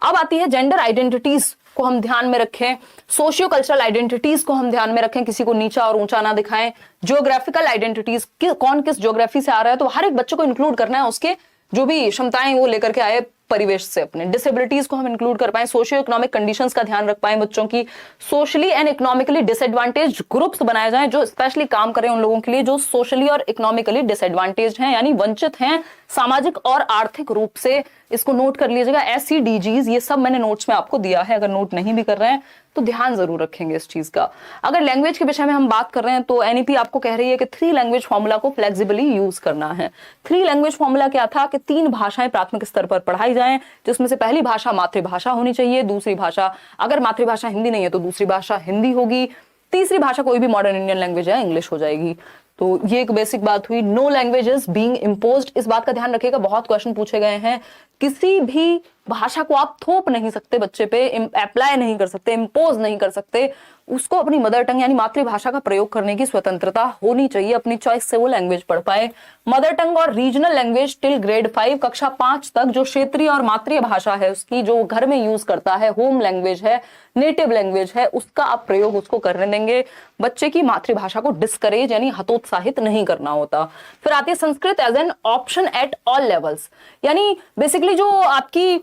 Speaker 1: अब आती है जेंडर आइडेंटिटीज को हम ध्यान में रखें, सोशियो कल्चरल आइडेंटिटीज को हम ध्यान में रखें, किसी को नीचा और ऊंचा ना दिखाएं, ज्योग्राफिकल आइडेंटिटीज, कौन किस ज्योग्राफी से आ रहा है, तो हर एक बच्चे को इंक्लूड करना है, उसके जो भी क्षमताएं वो लेकर के आए परिवेश से अपने। डिसेबिलिटीज को हम इंक्लूड कर पाए, सोशियो इकोनॉमिक कंडीशंस का ध्यान रख पाए बच्चों की, socially and economically disadvantage groups बनाए जाएं जो स्पेशली काम करें उन लोगों के लिए जो सोशली और इकोनॉमिकली डिसएडवांटेज हैं, यानी वंचित हैं सामाजिक और आर्थिक रूप से। इसको नोट कर लीजिएगा, SCDGs, ये सब मैंने नोट्स में आपको दिया है, अगर नोट नहीं भी कर रहे हैं तो ध्यान जरूर रखेंगे इस चीज का। अगर लैंग्वेज के विषय में हम बात कर रहे हैं तो NEP आपको कह रही है कि 3 लैंग्वेज फॉर्मूला को फ्लेक्सिबली यूज करना है। 3 लैंग्वेज फॉर्मूला क्या था कि 3 भाषाएं प्राथमिक स्तर पर पढ़ाई जाएं, जिसमें से पहली भाषा मातृभाषा होनी चाहिए, दूसरी भाषा, अगर मातृभाषा हिंदी नहीं है तो दूसरी भाषा हिंदी होगी, तीसरी भाषा कोई भी मॉडर्न इंडियन लैंग्वेज है, इंग्लिश हो जाएगी। तो ये एक बेसिक बात हुई। नो लैंग्वेजेस बीइंग इम्पोज्ड, इस बात का ध्यान रखिएगा, बहुत क्वेश्चन पूछे गए हैं। किसी भी भाषा को आप थोप नहीं सकते बच्चे पे, अप्लाई नहीं कर सकते, इम्पोज नहीं कर सकते, उसको अपनी मदर टंग यानी मातृभाषा का प्रयोग करने की स्वतंत्रता होनी चाहिए, अपनी चॉइस से वो लैंग्वेज पढ़ पाए। मदर टंग और रीजनल लैंग्वेज टिल ग्रेड 5, कक्षा 5 तक जो क्षेत्रीय और मातृ भाषा है उसकी, जो घर में यूज करता है, होम लैंग्वेज है, नेटिव लैंग्वेज है, उसका आप प्रयोग उसको करने देंगे। बच्चे की मातृभाषा को डिस्करेज यानी हतोत्साहित नहीं करना होता। फिर आती है Sanskrit as an option at all levels, यानी बेसिकली जो आपकी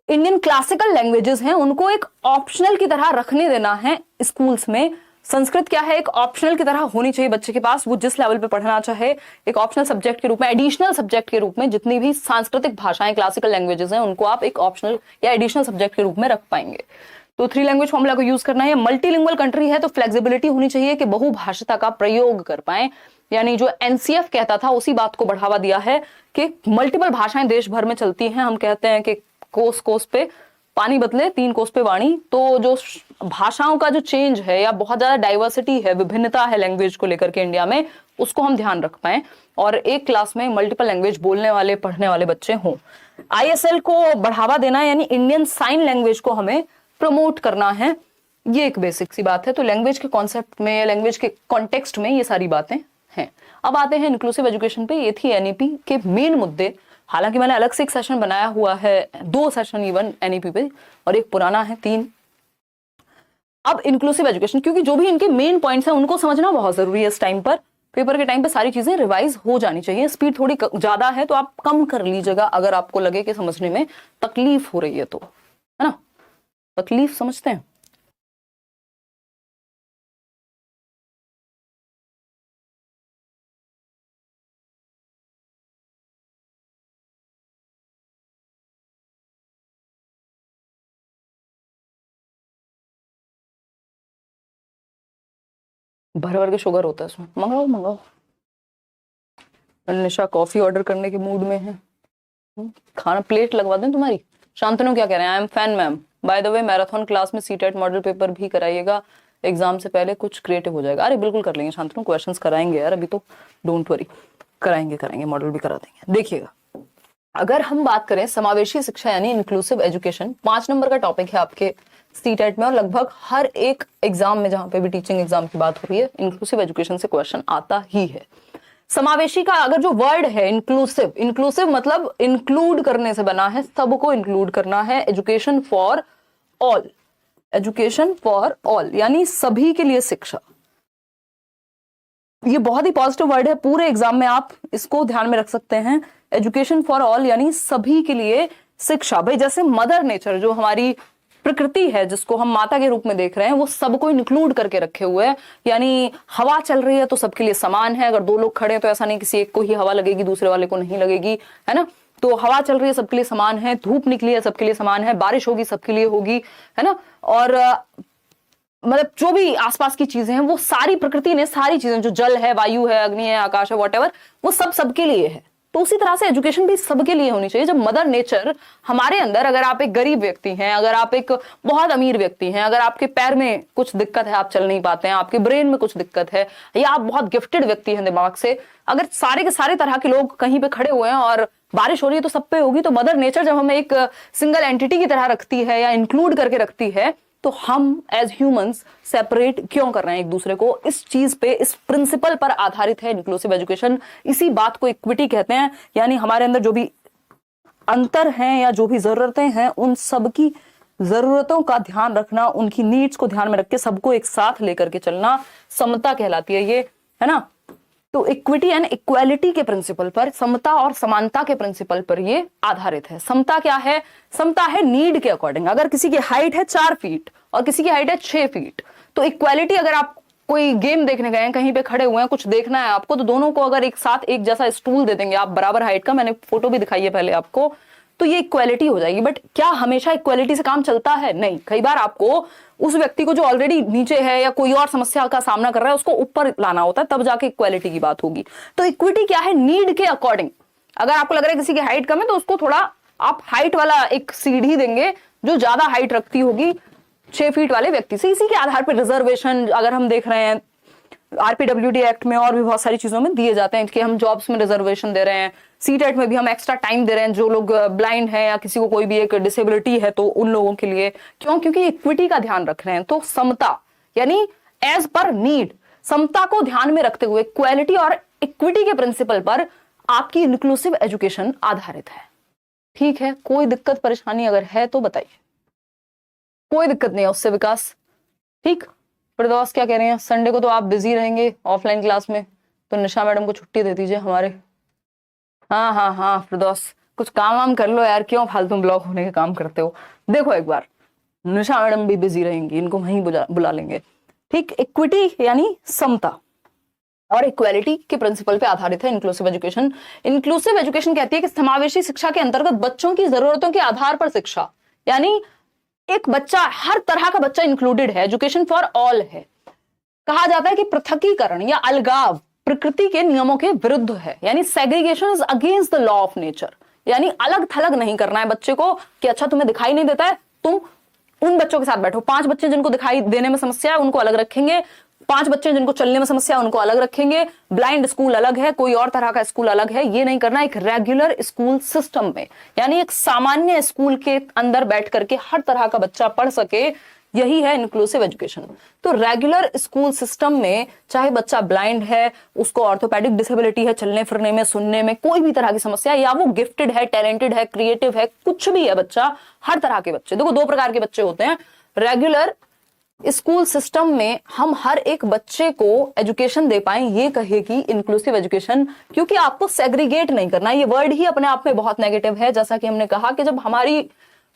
Speaker 1: इंडियन क्लासिकल लैंग्वेजेस हैं उनको एक ऑप्शनल की तरह रखने देना है स्कूल्स में। संस्कृत क्या है, एक ऑप्शनल की तरह होनी चाहिए बच्चे के पास, वो जिस लेवल पे पढ़ना चाहे, एक ऑप्शनल सब्जेक्ट के रूप में, एडिशनल सब्जेक्ट के रूप में। जितनी भी सांस्कृतिक भाषाएं क्लासिकल लैंग्वेजेस हैं उनको आप एक ऑप्शनल या एडिशनल सब्जेक्ट के रूप में रख पाएंगे। तो 3 लैंग्वेज फॉर्मूला को यूज करना है। मल्टीलिंगुअल कंट्री है तो फ्लेक्सिबिलिटी होनी चाहिए कि बहुभाषिता का प्रयोग कर पाए, यानी जो NCF कहता था उसी बात को बढ़ावा दिया है कि मल्टीपल भाषाएं देश भर में चलती हैं। हम कहते हैं कि कोस कोस पे पानी बदले 3 कोस पे वाणी। तो जो भाषाओं का जो चेंज है या बहुत ज्यादा डाइवर्सिटी है, विभिन्नता है लैंग्वेज को लेकर के इंडिया में, उसको हम ध्यान रख पाए और एक क्लास में मल्टीपल लैंग्वेज बोलने वाले पढ़ने वाले बच्चे हों। ISL को बढ़ावा देना यानी इंडियन साइन लैंग्वेज को हमें प्रमोट करना है, ये एक बेसिक सी बात है। तो लैंग्वेज के कॉन्सेप्ट में, लैंग्वेज के कॉन्टेक्स्ट में ये सारी बातें हैं। अब आते हैं इंक्लूसिव एजुकेशन पे। ये थी NEP के मेन मुद्दे। हालांकि मैंने अलग से एक सेशन बनाया हुआ है, 2 सेशन इवन NEP पे, और एक पुराना है 3। अब इंक्लूसिव एजुकेशन, क्योंकि जो भी इनके मेन पॉइंट्स हैं उनको समझना बहुत जरूरी है। इस टाइम पर पेपर के टाइम पे सारी चीजें रिवाइज हो जानी चाहिए। स्पीड थोड़ी ज्यादा है तो आप कम कर लीजिएगा अगर आपको लगे कि समझने में तकलीफ हो रही है तो, है ना। तकलीफ समझते हैं। भर भर के शुगर होता है इसमें। मंगाओ मंगाओ। निशा कॉफी ऑर्डर करने के मूड में है। खाना प्लेट लगवा दें तुम्हारी। शांतनु क्या कह रहे हैं, I am fan ma'am. By the way marathon class में CTET मॉडल पेपर भी कराइएगा, एग्जाम से पहले कुछ क्रिएटिव हो जाएगा। अरे बिल्कुल कर लेंगे शांतनु, क्वेश्चंस कराएंगे यार, अभी तो डोंट वरी, कराएंगे, मॉडल भी करा देंगे। देखिएगा, अगर हम बात करें समावेशी शिक्षा यानी इंक्लूसिव एजुकेशन, 5 नंबर का टॉपिक है आपके CTET में, और लगभग हर एक एग्जाम में जहां पे भी टीचिंग एग्जाम की बात हो रही है इंक्लूसिव एजुकेशन से क्वेश्चन आता ही है। समावेशी का अगर जो वर्ड है इंक्लूसिव, इंक्लूसिव मतलब इंक्लूड करने से बना है, सबको इंक्लूड करना है। Education for all, education for all यानी सभी के लिए शिक्षा। ये बहुत ही पॉजिटिव वर्ड है, पूरे एग्जाम में आप इसको ध्यान में रख सकते हैं। एजुकेशन फॉर ऑल यानी सभी के लिए शिक्षा। भाई जैसे मदर नेचर जो हमारी प्रकृति है, जिसको हम माता के रूप में देख रहे हैं, वो सबको इंक्लूड करके रखे हुए हैं। यानी हवा चल रही है तो सबके लिए समान है। अगर 2 लोग खड़े हैं तो ऐसा नहीं किसी एक को ही हवा लगेगी दूसरे वाले को नहीं लगेगी, है ना। तो हवा चल रही है सबके लिए समान है, धूप निकली है सबके लिए समान है, बारिश होगी सबके लिए होगी, है ना। और मतलब जो भी आसपास की चीजें हैं, वो सारी प्रकृति ने सारी चीजें, जो जल है, वायु है, अग्नि है, आकाश है, वॉटेवर, वो सब सबके लिए है। तो उसी तरह से एजुकेशन भी सबके लिए होनी चाहिए। जब मदर नेचर हमारे अंदर, अगर आप एक गरीब व्यक्ति हैं, अगर आप एक बहुत अमीर व्यक्ति हैं, अगर आपके पैर में कुछ दिक्कत है, आप चल नहीं पाते हैं, आपके ब्रेन में कुछ दिक्कत है, या आप बहुत गिफ्टेड व्यक्ति हैं दिमाग से, अगर सारे के सारे तरह के लोग कहीं पे खड़े हुए हैं और बारिश हो रही है तो सब पे होगी, तो मदर नेचर जब हमें एक सिंगल एंटिटी की तरह रखती है या इंक्लूड करके रखती है, तो हम एज ह्यूमंस सेपरेट क्यों कर रहे हैं एक दूसरे को? इस चीज पे, इस प्रिंसिपल पर आधारित है इंक्लूसिव एजुकेशन। इसी बात को इक्विटी कहते हैं, यानी हमारे अंदर जो भी अंतर हैं या जो भी जरूरतें हैं, उन सबकी जरूरतों का ध्यान रखना, उनकी नीड्स को ध्यान में रख के सबको एक साथ लेकर के चलना समता कहलाती है ये, है ना। तो इक्विटी एंड इक्वालिटी के प्रिंसिपल पर, समता और समानता के प्रिंसिपल पर ये आधारित है। समता क्या है? समता है नीड के अकॉर्डिंग। अगर किसी की हाइट है 4 फीट और किसी की हाइट है 6 फीट, तो इक्वालिटी, अगर आप कोई गेम देखने गए हैं, कहीं पे खड़े हुए हैं, कुछ देखना है आपको, तो दोनों को अगर एक साथ एक जैसा स्टूल दे देंगे आप बराबर हाइट का, मैंने फोटो भी दिखाई है पहले आपको, तो ये इक्वालिटी हो जाएगी। बट क्या हमेशा इक्वालिटी से काम चलता है? नहीं। कई बार आपको उस व्यक्ति को जो ऑलरेडी नीचे है या कोई और समस्या का सामना कर रहा है, उसको ऊपर लाना होता है, तब जाके इक्वालिटी की बात होगी। तो इक्विटी क्या है? नीड के अकॉर्डिंग। अगर आपको लग रहा है किसी की हाइट कम है, तो उसको थोड़ा आप हाइट वाला एक सीढ़ी देंगे जो ज्यादा हाइट रखती होगी 6 फीट वाले व्यक्ति से। इसी के आधार पर रिजर्वेशन, अगर हम देख रहे हैं आरपीडब्ल्यूडी एक्ट में और भी बहुत सारी चीजों में दिए जाते हैं कि हम जॉब्स में रिजर्वेशन दे रहे हैं, सीटेट में भी हम एक्स्ट्रा टाइम दे रहे हैं जो लोग ब्लाइंड हैं या किसी को कोई भी एक डिसेबिलिटी है तो उन लोगों के लिए। क्यों? क्योंकि इक्विटी का ध्यान रख रहे हैं। तो समता यानी एज पर नीड, समता को ध्यान में रखते हुए क्वालिटी और इक्विटी के प्रिंसिपल पर आपकी इंक्लूसिव एजुकेशन आधारित है। ठीक है, कोई दिक्कत परेशानी अगर है तो बताइए। कोई दिक्कत नहीं है उससे विकास? ठीक। फिरदौस क्या कह रहे हैं? संडे को तो आप बिजी रहेंगे ऑफलाइन क्लास में, तो निशा मैडम को छुट्टी दे दीजिए हमारे। हाँ हाँ हाँ फिरदौस, कुछ काम वाम कर लो यार, क्यों फालतू ब्लॉक होने के काम करते हो। देखो एक बार, निशा मैडम भी बिजी रहेंगी, इनको वहीं बुला लेंगे। ठीक। इक्विटी यानी समता और इक्वालिटी के प्रिंसिपल पे आधारित है इंक्लूसिव एजुकेशन। इंक्लूसिव एजुकेशन कहती है कि समावेशी शिक्षा के अंतर्गत बच्चों की जरूरतों के आधार पर शिक्षा, यानी एक बच्चा, हर तरह का बच्चा इंक्लूडेड है, एजुकेशन फॉर ऑल है। कहा जाता है कि पृथकीकरण या अलगाव प्रकृति के नियमों के विरुद्ध है, यानी segregation is against the law of nature. यानी अलग थलग नहीं करना है बच्चे को कि अच्छा तुम्हें दिखाई नहीं देता है, तुम उन बच्चों के साथ बैठो। 5 बच्चे जिनको दिखाई देने में समस्या है उनको अलग रखेंगे, 5 बच्चे जिनको चलने में समस्या है उनको अलग रखेंगे, ब्लाइंड स्कूल अलग है, कोई और तरह का स्कूल अलग है। ये नहीं करना, एक रेगुलर स्कूल सिस्टम में, यानी एक सामान्य स्कूल के अंदर बैठ करके हर तरह का बच्चा पढ़ सके, यही है इंक्लूसिव एजुकेशन। तो रेगुलर स्कूल सिस्टम में चाहे बच्चा ब्लाइंड है, उसको ऑर्थोपेडिक डिसेबिलिटी है, चलने फिरने में, सुनने में कोई भी तरह की समस्या, या वो गिफ्टेड है, टैलेंटेड है, क्रिएटिव है, कुछ भी है बच्चा, हर तरह के बच्चे। देखो 2 प्रकार के बच्चे होते हैं। रेगुलर स्कूल सिस्टम में हम हर एक बच्चे को एजुकेशन दे पाए, ये कहेगी इंक्लूसिव एजुकेशन, क्योंकि आपको सेग्रीगेट नहीं करना। ये वर्ड ही अपने आप में बहुत नेगेटिव है। जैसा कि हमने कहा कि जब हमारी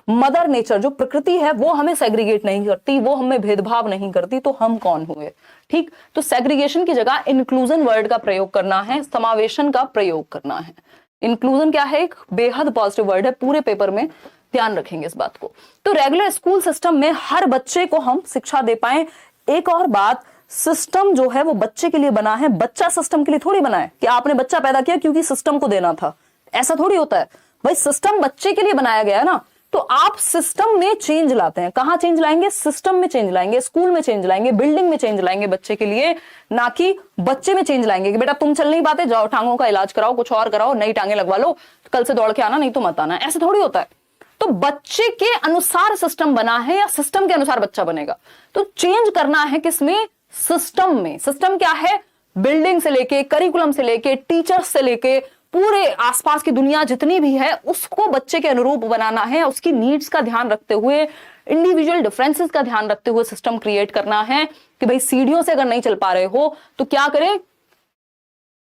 Speaker 1: मदर नेचर, जो प्रकृति है, वो हमें सेग्रीगेट नहीं करती, वो हमें भेदभाव नहीं करती, तो हम कौन हुए। ठीक। तो सेग्रीगेशन की जगह इंक्लूजन वर्ड का प्रयोग करना है, समावेशन का प्रयोग करना है। इंक्लूजन क्या है? एक बेहद पॉजिटिव वर्ड है, पूरे पेपर में ध्यान रखेंगे इस बात को। तो रेगुलर स्कूल सिस्टम में हर बच्चे को हम शिक्षा दे पाए। एक और बात, सिस्टम जो है वो बच्चे के लिए बना है, बच्चा सिस्टम के लिए थोड़ी बना है कि आपने बच्चा पैदा किया क्योंकि सिस्टम को देना था, ऐसा थोड़ी होता है भाई। सिस्टम बच्चे के लिए बनाया गया है ना, तो आप सिस्टम में चेंज लाते हैं। कहां चेंज लाएंगे? सिस्टम में चेंज लाएंगे, स्कूल में चेंज लाएंगे, बिल्डिंग में चेंज लाएंगे बच्चे के लिए, ना कि बच्चे में चेंज लाएंगे कि बेटा तुम चल नहीं पाते, जाओ टांगों का इलाज कराओ, कुछ और कराओ, नई टांगे लगवा लो, कल से दौड़ के आना, नहीं तो मत आना। ऐसे थोड़ी होता है। तो बच्चे के अनुसार सिस्टम बना है या सिस्टम के अनुसार बच्चा बनेगा? तो चेंज करना है किसमें? सिस्टम में। सिस्टम क्या है? बिल्डिंग से लेके, करिकुलम से लेके, टीचर्स से लेके, पूरे आसपास की दुनिया जितनी भी है उसको बच्चे के अनुरूप बनाना है, उसकी नीड्स का ध्यान रखते हुए, इंडिविजुअल डिफरेंसेस का ध्यान रखते हुए सिस्टम क्रिएट करना है कि भाई सीढ़ियों से अगर नहीं चल पा रहे हो तो क्या करें?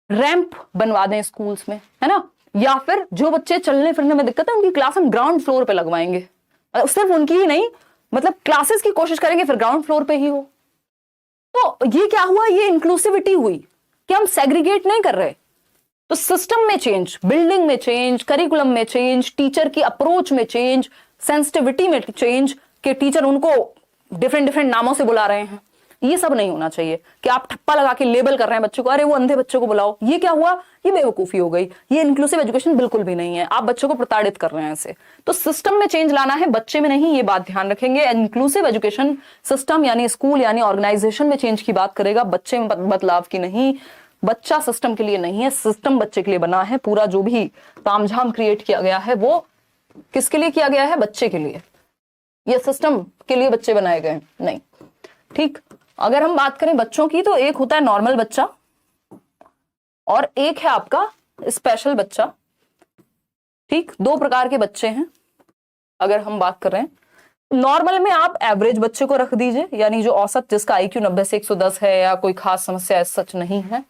Speaker 1: रैंप बनवा दें स्कूल्स में, है ना। या फिर जो बच्चे चलने फिरने में दिक्कत है उनकी क्लास हम ग्राउंड फ्लोर पे लगवाएंगे, सिर्फ उनकी ही नहीं, मतलब क्लासेस की कोशिश करेंगे फिर ग्राउंड फ्लोर पे ही हो। तो ये क्या हुआ? ये इंक्लूसिविटी हुई कि हम सेग्रीगेट नहीं कर रहे। तो सिस्टम में चेंज, बिल्डिंग में चेंज, करिकुलम में चेंज, टीचर की अप्रोच में चेंज, सेंसिटिविटी में चेंज, कि टीचर उनको डिफरेंट डिफरेंट नामों से बुला रहे हैं। ये सब नहीं होना चाहिए कि आप ठप्पा लगा के लेबल कर रहे हैं बच्चों को, अरे वो अंधे बच्चों को बुलाओ, ये क्या हुआ, ये बेवकूफी हो गई। ये इंक्लूसिव एजुकेशन बिल्कुल भी नहीं है, आप बच्चों को प्रताड़ित कर रहे हैं ऐसे। तो सिस्टम में चेंज लाना है, बच्चे में नहीं, ये बात ध्यान रखेंगे। इंक्लूसिव एजुकेशन सिस्टम यानी स्कूल यानी ऑर्गेनाइजेशन में चेंज की बात करेगा, बच्चे में बदलाव की नहीं। बच्चा सिस्टम के लिए नहीं है, सिस्टम बच्चे के लिए बना है। पूरा जो भी तामझाम क्रिएट किया गया है वो किसके लिए किया गया है, बच्चे के लिए। ये सिस्टम के लिए बच्चे बनाए गए नहीं। ठीक, अगर हम बात करें बच्चों की तो एक होता है नॉर्मल बच्चा और एक है आपका स्पेशल बच्चा। ठीक, दो प्रकार के बच्चे हैं। अगर हम बात कर रहे हैं नॉर्मल में, आप एवरेज बच्चे को रख दीजिए, यानी जो औसत, जिसका आईक्यू 90 से 110 है या कोई खास समस्या सच नहीं है,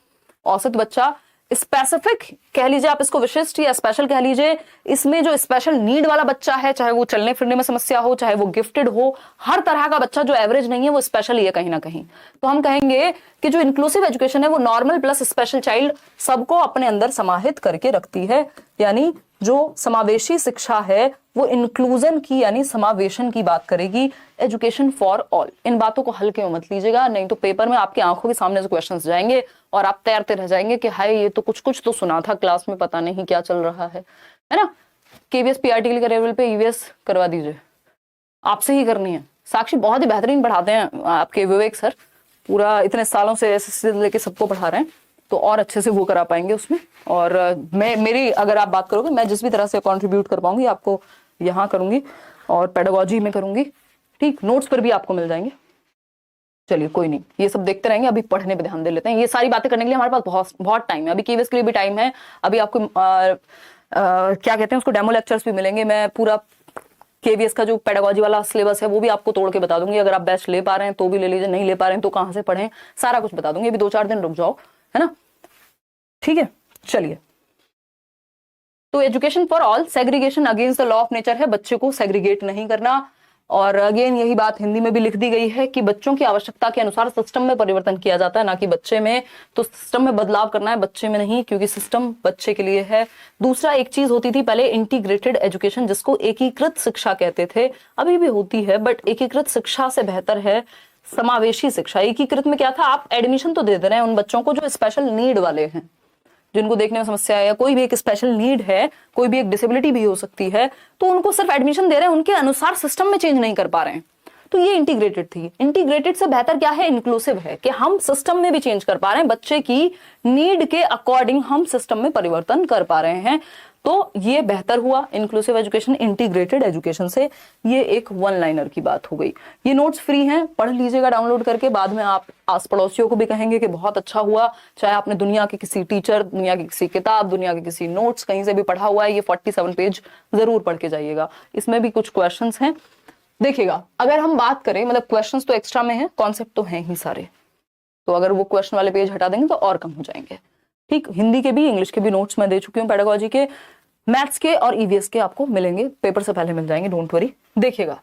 Speaker 1: औसत बच्चा। स्पेसिफिक कह लीजिए आप इसको, विशिष्ट या स्पेशल कह लीजिए, इसमें जो स्पेशल नीड वाला बच्चा है, चाहे वो चलने फिरने में समस्या हो, चाहे वो गिफ्टेड हो, हर तरह का बच्चा जो एवरेज नहीं है वो स्पेशल ही है कहीं ना कहीं। तो हम कहेंगे कि जो इंक्लूसिव एजुकेशन है वो नॉर्मल प्लस स्पेशल चाइल्ड सबको अपने अंदर समाहित करके रखती है। यानी जो समावेशी शिक्षा है वो इंक्लूजन की यानी समावेशन की बात करेगी, एजुकेशन फॉर ऑल। इन बातों को हल्के में मत लीजिएगा, नहीं तो पेपर में आपकी आंखों के सामने से क्वेश्चंस जाएंगे और आप तैरते रह जाएंगे कि हाय ये तो कुछ कुछ तो सुना था क्लास में, पता नहीं क्या चल रहा है ना। केवीएस पीआरटी के लेवल पे ईवीएस करवा दीजिए, आपसे ही करनी है। साक्षी बहुत ही बेहतरीन पढ़ाते हैं आपके विवेक सर, पूरा इतने सालों से एसएससी लेके सबको पढ़ा रहे हैं, तो और अच्छे से वो करा पाएंगे उसमें। और मेरी अगर आप बात करोगे, मैं जिस भी तरह से कंट्रीब्यूट कर पाऊंगी आपको यहाँ करूंगी और पेडागोजी में करूंगी। ठीक, नोट्स पर भी आपको मिल जाएंगे। चलिए कोई नहीं, ये सब देखते रहेंगे, अभी पढ़ने पे ध्यान दे लेते हैं। ये सारी बातें करने के लिए हमारे पास बहुत बहुत टाइम है, अभी केवीएस के लिए भी टाइम है। अभी आपको क्या कहते हैं उसको, डेमो लेक्चर्स भी मिलेंगे। मैं पूरा केवीएस का जो पेडागोजी वाला सिलेबस है वो भी आपको तोड़ के बता दूंगी। अगर आप बैच ले पा रहे हैं तो भी ले लीजिए, नहीं ले पा रहे हैं तो कहाँ से पढ़ें, सारा कुछ बता दूंगी। अभी 2-4 दिन रुक जाओ, है ना। ठीक है, चलिए। तो education for all, segregation against the law of nature है, बच्चे को सेग्रीगेट नहीं करना। और अगेन यही बात हिंदी में भी लिख दी गई है कि बच्चों की आवश्यकता के अनुसार सिस्टम में परिवर्तन किया जाता है, ना कि बच्चे में। तो सिस्टम में बदलाव करना है, बच्चे में नहीं, क्योंकि सिस्टम बच्चे के लिए है। दूसरा, एक चीज होती थी पहले इंटीग्रेटेड एजुकेशन, जिसको एकीकृत शिक्षा कहते थे, अभी भी होती है, बट एकीकृत शिक्षा से बेहतर है समावेशी शिक्षा। एकीकृत में क्या था, आप एडमिशन तो दे दे रहे हैं उन बच्चों को जो स्पेशल नीड वाले हैं, जिनको देखने में समस्या है या कोई भी एक स्पेशल नीड है, कोई भी एक डिसेबिलिटी भी हो सकती है, तो उनको सिर्फ एडमिशन दे रहे हैं, उनके अनुसार सिस्टम में चेंज नहीं कर पा रहे हैं। तो ये इंटीग्रेटेड थी। इंटीग्रेटेड से बेहतर क्या है, इंक्लूसिव है, कि हम सिस्टम में भी चेंज कर पा रहे हैं, बच्चे की नीड के अकॉर्डिंग हम सिस्टम में परिवर्तन कर पा रहे हैं। तो ये बेहतर हुआ इंक्लूसिव एजुकेशन इंटीग्रेटेड एजुकेशन से। ये एक वन लाइनर की बात हो गई। ये नोट्स फ्री हैं, पढ़ लीजिएगा डाउनलोड करके। बाद में आप आस पड़ोसियों को भी कहेंगे कि बहुत अच्छा हुआ, चाहे आपने दुनिया के किसी टीचर, दुनिया की किसी किताब, दुनिया के किसी नोट्स कहीं से भी पढ़ा हुआ है। ये 47 पेज जरूर पढ़ के जाइएगा, इसमें भी कुछ क्वेश्चन हैं, देखिएगा। अगर हम बात करें, मतलब क्वेश्चन तो एक्स्ट्रा में है, कॉन्सेप्ट तो है ही सारे, तो अगर वो क्वेश्चन वाले पेज हटा देंगे तो और कम हो जाएंगे। ठीक, हिंदी के भी इंग्लिश के भी नोट्स मैं दे चुकी हूँ, पेडागोजी के, मैथ्स के और ईवीएस के आपको मिलेंगे, पेपर से पहले मिल जाएंगे, डोंट वरी। देखिएगा,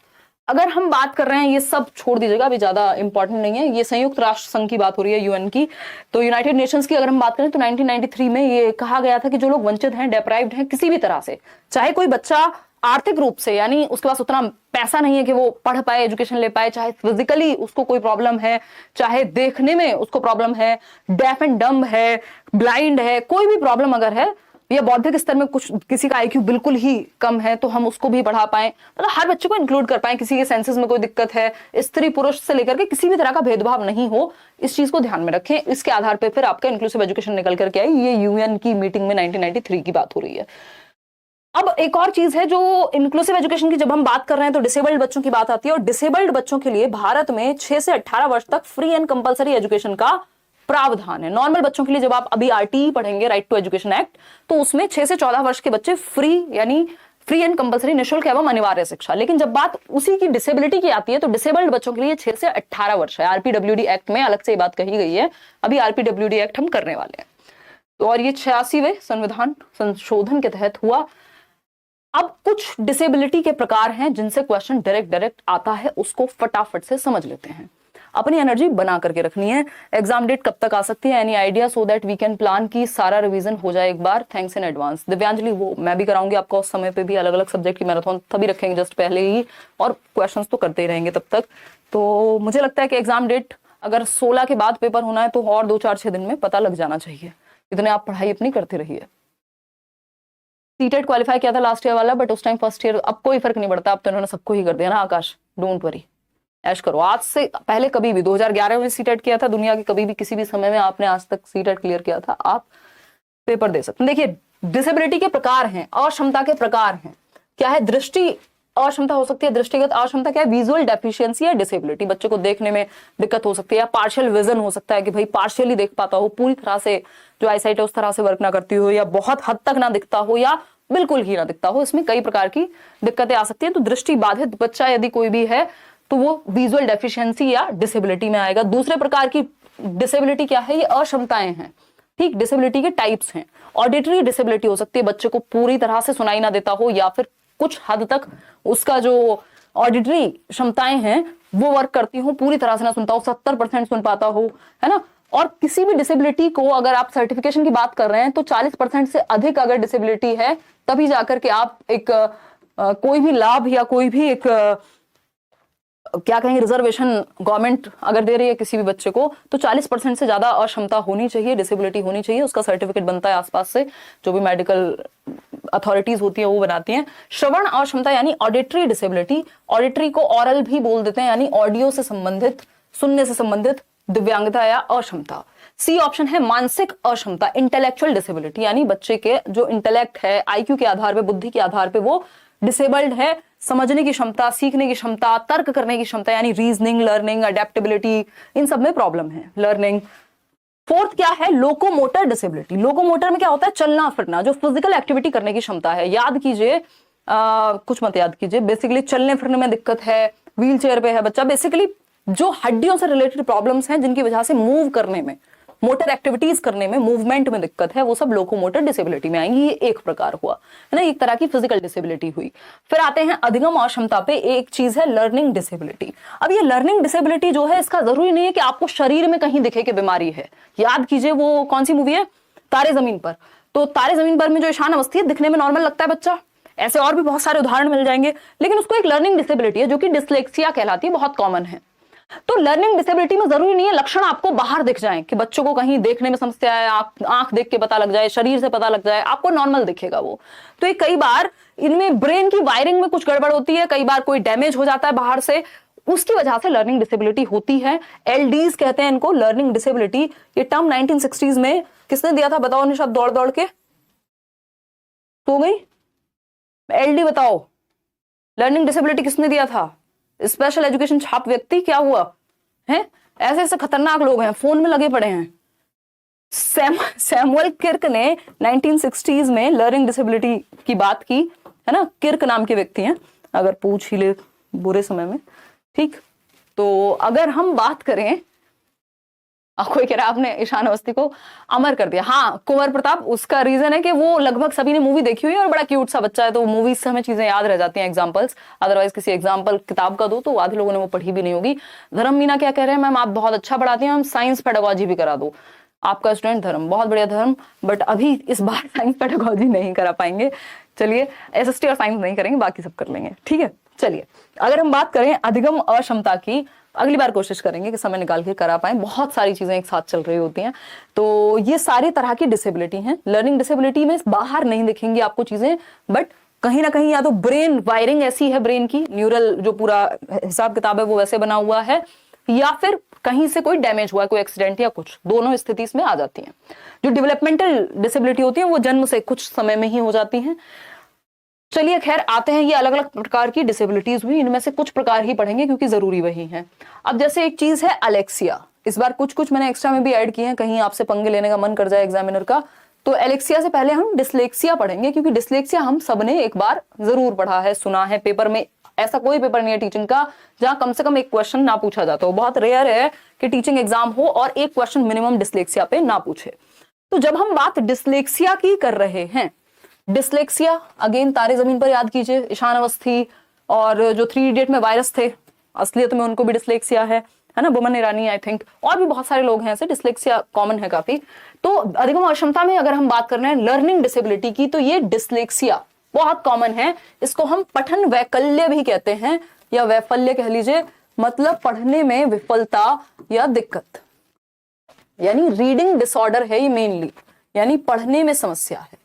Speaker 1: अगर हम बात कर रहे हैं, ये सब छोड़ दीजिएगा, अभी ज्यादा इंपॉर्टेंट नहीं है। ये संयुक्त राष्ट्र संघ की बात हो रही है, यूएन की। तो यूनाइटेड नेशंस की अगर हम बात करें तो 1993 में ये कहा गया था कि जो लोग वंचित हैं, डेप्राइव्ड हैं किसी भी तरह से, चाहे कोई बच्चा आर्थिक रूप से, यानी उसके पास उतना पैसा नहीं है कि वो पढ़ पाए, एजुकेशन ले पाए, चाहे फिजिकली उसको कोई प्रॉब्लम है, चाहे देखने में उसको प्रॉब्लम है, डेफ एंड डम्ब है, ब्लाइंड है, कोई भी प्रॉब्लम अगर है, या बौद्धिक स्तर में कुछ किसी का आईक्यू बिल्कुल ही कम है, तो हम उसको भी पढ़ा पाए, मतलब हर बच्चे को इंक्लूड कर पाए। किसी के सेंसेस में कोई दिक्कत है, स्त्री पुरुष से लेकर के किसी भी तरह का भेदभाव नहीं हो, इस चीज को ध्यान में रखें। इसके आधार पर फिर आपका इंक्लूसिव एजुकेशन निकल करके आई। ये यूएन की मीटिंग में 1993 की बात हो रही है। अब एक और चीज है जो इंक्लूसिव एजुकेशन की जब हम बात कर रहे हैं तो डिसेबल्ड बच्चों की बात आती है, और डिसेबल्ड बच्चों के लिए भारत में 6 से 18 वर्ष तक फ्री एंड कंपलसरी एजुकेशन का प्रावधान है। नॉर्मल बच्चों के लिए जब आप अभी आरटीई पढ़ेंगे, राइट टू एजुकेशन एक्ट, तो उसमें 6 से 14 वर्ष के बच्चे फ्री, यानी फ्री एंड कंपलसरी, निःशुल्क एवं अनिवार्य शिक्षा। लेकिन जब बात उसी की डिसेबिलिटी की आती है तो डिसेबल्ड बच्चों के लिए 6 से 18 वर्ष है। आरपीडब्ल्यूडी एक्ट में अलग से ये बात कही गई है, अभी आरपीडब्ल्यूडी एक्ट हम करने वाले हैं। तो और ये 86वें संविधान संशोधन के तहत हुआ। अब कुछ डिसेबिलिटी के प्रकार हैं जिनसे क्वेश्चन डायरेक्ट आता है, उसको फटाफट से समझ लेते हैं। अपनी एनर्जी बना करके रखनी है। एग्जाम डेट कब तक आ सकती है, any idea, so that we can plan की सारा रिवीजन हो जाए एक बार। Thanks in advance. दिव्यांजलि, वो मैं भी कराऊंगी आपको उस समय पे भी, अलग अलग सब्जेक्ट की मैराथन तभी रखेंगे जस्ट पहले ही, और क्वेश्चंस तो करते ही रहेंगे तब तक। तो मुझे लगता है कि एग्जाम डेट अगर 16 के बाद पेपर होना है तो और 2-4-6 दिन में पता लग जाना चाहिए। इतने आप पढ़ाई अपनी करते रहिए। सीटेट क्वालिफाई किया था लास्ट ईयर वाला, बट उस टाइम फर्स्ट ईयर, अब कोई फर्क नहीं पड़ता, अब तो इन्होंने सबको ही कर दिया ना आकाश, डोंट वरी, ऐश करो। आज से पहले कभी भी 2011 में सीटेट किया था, दुनिया के कभी भी किसी भी समय में आपने आज तक सीटेट क्लियर किया था, आप पेपर दे सकते हैं। देखिए डिसेबिलिटी के प्रकार हैं, अक्षमता के प्रकार हैं। क्या है? दृष्टि अक्षमता हो सकती है, दृष्टिगत अक्षमता क्या है? विजुअल डेफिशिएंसी या डिसेबिलिटी, बच्चे को देखने में दिक्कत हो सकती है, या पार्शियल विजन हो सकता है कि भाई पार्शियली देख पाता हो, पूरी तरह से जो आईसाइट है उस तरह से वर्क ना करती हो, या बहुत हद तक ना दिखता हो, या बिल्कुल ही ना दिखता हो। इसमें कई प्रकार की दिक्कतें आ सकती है। तो दृष्टि बाधित बच्चा यदि कोई भी है तो वो विजुअल डेफिशिएंसी या डिसेबिलिटी में आएगा। दूसरे प्रकार की डिसेबिलिटी क्या है? ये अक्षमताएं हैं। ठीक, डिसेबिलिटी के टाइप्स हैं। ऑडिटरी डिसेबिलिटी हो सकती है, बच्चे को पूरी तरह से सुनाई ना देता हो, या फिर कुछ हद तक उसका जो ऑडिटरी क्षमताएं हैं वो वर्क करती हो, पूरी तरह से ना सुनता हो, 70% सुन पाता हो, है ना। और किसी भी डिसेबिलिटी को अगर आप सर्टिफिकेशन की बात कर रहे हैं तो 40% से अधिक अगर डिसेबिलिटी है तभी जाकर के आप एक कोई भी लाभ या कोई भी एक क्या कहेंगे रिजर्वेशन गवर्नमेंट अगर दे रही है किसी भी बच्चे को, तो 40% से ज्यादा अक्षमता होनी चाहिए, डिसेबिलिटी होनी चाहिए, उसका सर्टिफिकेट बनता है आसपास से, जो भी मेडिकल अथॉरिटीज होती है वो बनाती हैं। श्रवण अक्षमता यानी ऑडिटरी डिसेबिलिटी, ऑडिटरी को ऑरल भी बोल देते हैं, यानी ऑडियो से संबंधित, सुनने से संबंधित दिव्यांगता या अक्षमता। सी ऑप्शन है मानसिक अक्षमता, इंटेलेक्चुअल डिसेबिलिटी, यानी बच्चे के जो इंटेलेक्ट है, आईक्यू के आधार पे, बुद्धि के आधार पे वो डिसेबल्ड है, समझने की क्षमता, सीखने की क्षमता, तर्क करने की क्षमता यानी रीजनिंग, लर्निंग, अडेप्टेबिलिटी, इन सब में प्रॉब्लम है, लर्निंग। फोर्थ क्या है? Locomotor disability. लोकोमोटर में क्या होता है? चलना फिरना, जो फिजिकल एक्टिविटी करने की क्षमता है। याद कीजिए, कुछ मत याद कीजिए, बेसिकली चलने फिरने में दिक्कत है, व्हील चेयर पे है बच्चा, बेसिकली जो हड्डियों से रिलेटेड प्रॉब्लम्स हैं जिनकी वजह से मूव करने में, मोटर एक्टिविटीज करने में, मूवमेंट में दिक्कत है, वो सब लोकोमोटर डिसेबिलिटी में आएंगी। ये एक प्रकार हुआ, है ना, एक तरह की फिजिकल डिसेबिलिटी हुई। फिर आते हैं अधिगम अक्षमता पे, एक चीज है लर्निंग डिसेबिलिटी। अब ये लर्निंग डिसेबिलिटी जो है, इसका जरूरी नहीं है कि आपको शरीर में कहीं दिखे कि बीमारी है। याद कीजिए वो कौन सी मूवी है, तारे जमीन पर। तो तारे जमीन पर में जो ईशान अवस्थी है, दिखने में नॉर्मल लगता है बच्चा, ऐसे और भी बहुत सारे उदाहरण मिल जाएंगे, लेकिन उसको एक लर्निंग डिसेबिलिटी है जो कि डिसलेक्सिया कहलाती है, बहुत कॉमन है। तो लर्निंग डिसेबिलिटी में जरूरी नहीं है लक्षण आपको बाहर दिख जाएं कि बच्चों को कहीं देखने में समस्या है, आंख देख के पता लग जाए, शरीर से पता लग जाए, आपको नॉर्मल दिखेगा वो। तो ये कई बार इनमें ब्रेन की वायरिंग में कुछ गड़बड़ होती है, कई बार कोई डैमेज हो जाता है बाहर से, उसकी वजह से लर्निंग डिसेबिलिटी होती है। एलडीज कहते हैं इनको, लर्निंग डिसेबिलिटी। ये टर्म 1960s में किसने दिया था बताओ निशा, दौड़ दौड़ के सो गई। एलडी बताओ, लर्निंग डिसेबिलिटी किसने दिया था? स्पेशल एजुकेशन छाप व्यक्ति। क्या हुआ है? ऐसे ऐसे खतरनाक लोग हैं, फोन में लगे पड़े हैं। सैमुअल किर्क ने 1960s में लर्निंग डिसेबिलिटी की बात की, है ना। किर्क नाम के व्यक्ति हैं, अगर पूछ ही ले बुरे समय में, ठीक। तो अगर हम बात करें, कोई कह रहा है आपने ईशान अवस्थी को अमर कर दिया। हाँ, कुंवर प्रताप, उसका रीजन है कि वो लगभग सभी ने मूवी देखी हुई है और बड़ा क्यूट सा बच्चा है, तो मूवीज से हमें चीजें याद रह जाती हैं, एग्जांपल्स। अदरवाइज किसी एग्जांपल किताब का दो तो आधे लोगों ने वो पढ़ी भी नहीं होगी। धर्म मीना क्या कह रहे हैं, मैम आप बहुत अच्छा पढ़ाती हैं, हम साइंस पेडागोजी भी करा दो। आपका स्टूडेंट धर्म, बहुत बढ़िया धर्म, बट अभी इस बार साइंस पेडागोजी नहीं करा पाएंगे। चलिए, एसएसटी और साइंस नहीं करेंगे, बाकी सब कर लेंगे, ठीक है। चलिए, अगर हम बात करें अधिगम अक्षमता की, अगली बार कोशिश करेंगे कि समय निकाल के करा पाए, बहुत सारी चीजें एक साथ चल रही होती हैं। तो ये सारी तरह की डिसेबिलिटी हैं। लर्निंग डिसेबिलिटी में बाहर नहीं दिखेंगी आपको चीजें, बट कहीं ना कहीं या तो ब्रेन वायरिंग ऐसी है, ब्रेन की न्यूरल जो पूरा हिसाब किताब है वो वैसे बना हुआ है, या फिर कहीं से कोई डैमेज हुआ है, कोई एक्सीडेंट या कुछ, दोनों स्थिति इसमें आ जाती हैं। जो डेवलपमेंटल डिसेबिलिटी होती है वो जन्म से कुछ समय में ही हो जाती हैं। चलिए खैर, आते हैं ये अलग अलग प्रकार की डिसेबिलिटीज हुई, इनमें से कुछ प्रकार ही पढ़ेंगे क्योंकि जरूरी वही है। अब जैसे एक चीज है अलेक्सिया, इस बार कुछ कुछ मैंने एक्स्ट्रा में भी ऐड किए हैं, कहीं आपसे पंगे लेने का मन कर जाए एग्जामिनर का। तो एलेक्सिया से पहले हम डिसलेक्सिया पढ़ेंगे, क्योंकि डिसलेक्सिया हम सबने एक बार जरूर पढ़ा है, सुना है। पेपर में ऐसा कोई पेपर नहीं है टीचिंग का जहां कम से कम एक क्वेश्चन ना पूछा जाता हो। बहुत रेयर है कि टीचिंग एग्जाम हो और एक क्वेश्चन मिनिमम डिसलेक्सिया पे ना पूछे। तो जब हम बात डिसलेक्सिया की कर रहे हैं, डिसलेक्सिया अगेन तारे जमीन पर याद कीजिए, ईशान अवस्थी और जो 3 इडियट में वायरस थे, असलियत में उनको भी डिसलेक्सिया है ना, बोमन ईरानी आई थिंक, और भी बहुत सारे लोग हैं ऐसे, डिसलेक्सिया कॉमन है काफी। तो अधिगम अक्षमता में अगर हम बात कर रहे हैं लर्निंग डिसेबिलिटी की, तो ये डिसलेक्सिया बहुत कॉमन है। इसको हम पठन वैकल्य भी कहते हैं, या वैफल्य कह लीजिए, मतलब पढ़ने में विफलता या दिक्कत, यानी रीडिंग डिसऑर्डर है ये मेनली, यानी पढ़ने में समस्या है,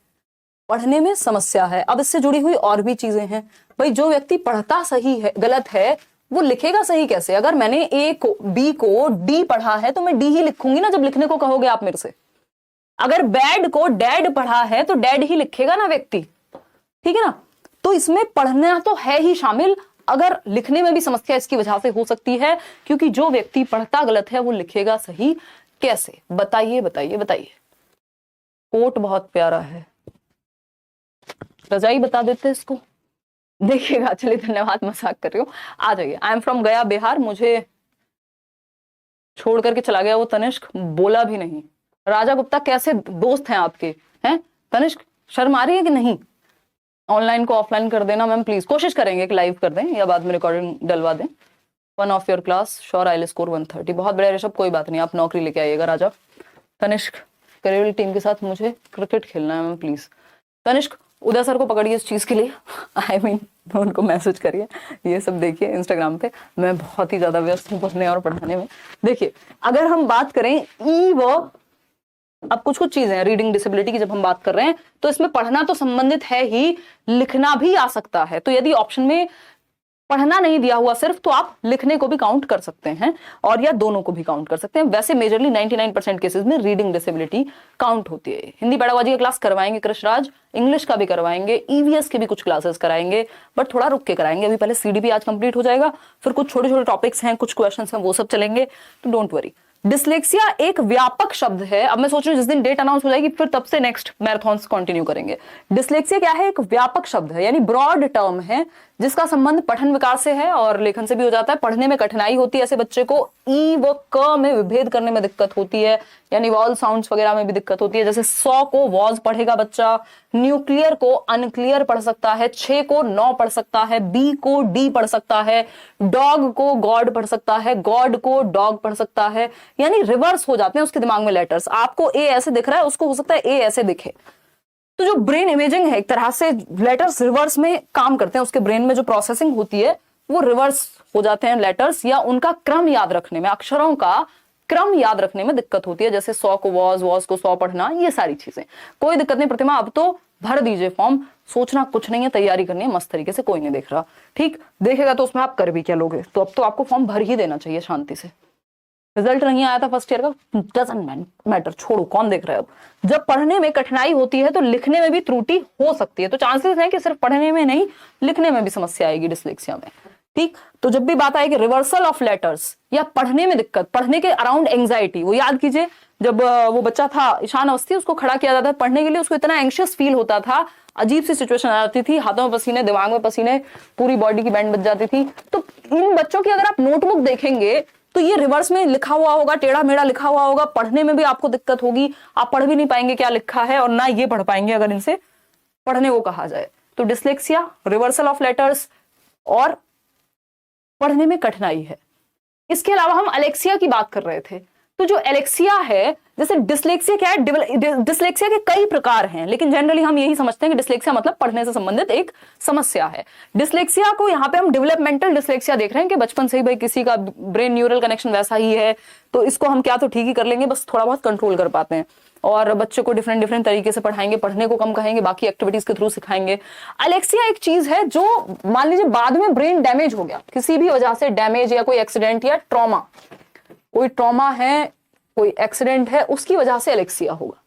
Speaker 1: पढ़ने में समस्या है। अब इससे जुड़ी हुई और भी चीजें हैं भाई, जो व्यक्ति पढ़ता सही है गलत है वो लिखेगा सही कैसे? अगर मैंने ए को बी को डी पढ़ा है तो मैं डी ही लिखूंगी ना जब लिखने को कहोगे आप मेरे से। अगर बैड को डैड पढ़ा है तो डैड ही लिखेगा ना व्यक्ति, ठीक है ना। तो इसमें पढ़ना तो है ही शामिल, अगर लिखने में भी समस्या इसकी वजह से हो सकती है, क्योंकि जो व्यक्ति पढ़ता गलत है वो लिखेगा सही कैसे? बताइए बताइए बताइए। कोट बहुत प्यारा है, रजाई बता देते इसको, देखिएगा। चलिए धन्यवाद, मजाक कर रही हूँ। आ जाइए। आई एम फ्रॉम गया बिहार, मुझे छोड़ करके चला गया वो तनिष्क, बोला भी नहीं। राजा गुप्ता कैसे दोस्त हैं आपके? हैं तनिष्क, शर्म आ रही है कि नहीं? ऑनलाइन को ऑफलाइन कर देना मैम प्लीज, कोशिश करेंगे कि लाइव कर दें या बाद में रिकॉर्डिंग डलवा दें। One of your class sure I will score 130। बहुत बढ़िया ऋषभ, कोई बात नहीं, आप नौकरी लेके आइएगा। राजा तनिष्क, करेबल टीम के साथ मुझे क्रिकेट खेलना है ma'am please. Tanishk Uday sir को पकड़िए इस चीज के लिए, आई मीन उनको मैसेज करिए, ये सब देखिए इंस्टाग्राम पे। मैं बहुत ही ज्यादा व्यस्त हूँ पढ़ने और पढ़ाने में। देखिए अगर हम बात करें ई व, अब कुछ कुछ चीजें हैं रीडिंग डिसेबिलिटी की जब हम बात कर रहे हैं तो इसमें पढ़ना तो संबंधित है ही, लिखना भी आ सकता है। तो यदि ऑप्शन में पढ़ना नहीं दिया हुआ सिर्फ, तो आप लिखने को भी काउंट कर सकते हैं और या दोनों को भी काउंट कर सकते हैं। वैसे मेजरली 99% केसेस में रीडिंग डिसेबिलिटी काउंट होती है। हिंदी पेडागोजी का क्लास करवाएंगे कृष्णराज, इंग्लिश का भी करवाएंगे, ईवीएस के भी कुछ क्लासेस कराएंगे, बट थोड़ा रुक के कराएंगे। अभी पहले सीडीपी आज कंप्लीट हो जाएगा, फिर कुछ छोटे छोटे टॉपिक्स हैं, कुछ क्वेश्चन हैं, वो सब चलेंगे, तो डोंट वरी। डिसलेक्सिया एक व्यापक शब्द है। अब मैं सोच रही हूँ जिस दिन डेट अनाउंस हो जाएगी फिर तब से नेक्स्ट मैराथन्स कंटिन्यू करेंगे। डिसलेक्सिया क्या है? एक व्यापक शब्द है, यानी ब्रॉड टर्म है, जिसका संबंध पठन विकार से है और लेखन से भी हो जाता है। पढ़ने में कठिनाई होती है ऐसे बच्चे को, ई व क में विभेद करने में दिक्कत होती है, यानी वॉल साउंड्स वगैरह में भी दिक्कत होती है। जैसे 100 को वॉज पढ़ेगा बच्चा, न्यूक्लियर को अनक्लियर पढ़ सकता है, 6 को 9 पढ़ सकता है, बी को डी पढ़ सकता है, डॉग को गॉड पढ़ सकता है, गॉड को डॉग पढ़ सकता है, यानी रिवर्स हो जाते हैं उसके दिमाग में लेटर्स। आपको ए ऐसे दिख रहा है, उसको हो सकता है ए ऐसे दिखे। तो जो ब्रेन इमेजिंग है एक तरह से लेटर्स रिवर्स में काम करते हैं, उसके ब्रेन में जो प्रोसेसिंग होती है वो रिवर्स हो जाते हैं लेटर्स, या उनका क्रम याद रखने में, अक्षरों का क्रम याद रखने में दिक्कत होती है। जैसे 100 को वॉज, वॉज को 100 पढ़ना, ये सारी चीजें। कोई दिक्कत नहीं प्रतिमा, अब तो भर दीजिए फॉर्म, सोचना कुछ नहीं है, तैयारी करनी है मस्त तरीके से, कोई नहीं देख रहा, ठीक देखेगा तो उसमें आप कर भी क्या लोगे। तो अब तो आपको फॉर्म भर ही देना चाहिए शांति से। रिजल्ट नहीं आया था फर्स्ट ईयर का, डजंट मैटर, छोड़ो, कौन देख रहा है अब। जब पढ़ने में कठिनाई होती है तो लिखने में भी त्रुटि हो सकती है। तो चांसेस हैं कि सिर्फ पढ़ने में नहीं, लिखने में भी समस्या आएगी डिसलेक्सिया में, ठीक। तो जब भी बात आएगी रिवर्सल ऑफ लेटर्स या पढ़ने में दिक्कत, पढ़ने के अराउंड एंग्जाइटी, वो याद कीजिए जब वो बच्चा था ईशान अवस्थी, उसको खड़ा किया जाता था पढ़ने के लिए, उसको इतना एंग्शियस फील होता था, अजीब सी सिचुएशन आ जाती थी, हाथों में पसीने, दिमाग में पसीने, पूरी बॉडी की बैंड बज जाती थी। तो इन बच्चों की अगर आप नोटबुक देखेंगे तो ये रिवर्स में लिखा हुआ होगा, टेढ़ा मेढ़ा लिखा हुआ होगा, पढ़ने में भी आपको दिक्कत होगी, आप पढ़ भी नहीं पाएंगे क्या लिखा है, और ना ये पढ़ पाएंगे अगर इनसे पढ़ने को कहा जाए। तो डिसलेक्सिया, रिवर्सल ऑफ लेटर्स और पढ़ने में कठिनाई है। इसके अलावा हम एलेक्सिया की बात कर रहे थे, तो जो एलेक्सिया है, जैसे डिसलेक्सिया क्या है, डिसलेक्सिया के कई प्रकार हैं, लेकिन जनरली हम यही समझते हैं कि डिसलेक्सिया मतलब पढ़ने से संबंधित एक समस्या है। डिसलेक्सिया को यहाँ पे हम डेवलपमेंटल डिसलेक्सिया देख रहे हैं कि बचपन से ही भाई किसी का ब्रेन न्यूरल कनेक्शन वैसा ही है, तो इसको हम क्या तो ठीक ही कर लेंगे, बस थोड़ा बहुत कंट्रोल कर पाते हैं, और बच्चे को डिफरेंट तरीके से पढ़ाएंगे, पढ़ने को कम कहेंगे, बाकी एक्टिविटीज के थ्रू सिखाएंगे। एलेक्सिया एक चीज है जो मान लीजिए बाद में ब्रेन डैमेज हो गया, किसी भी वजह से डैमेज, या कोई एक्सीडेंट या ट्रॉमा, कोई ट्रॉमा है, कोई एक्सीडेंट है, उसकी वजह से एलेक्सिया होगा।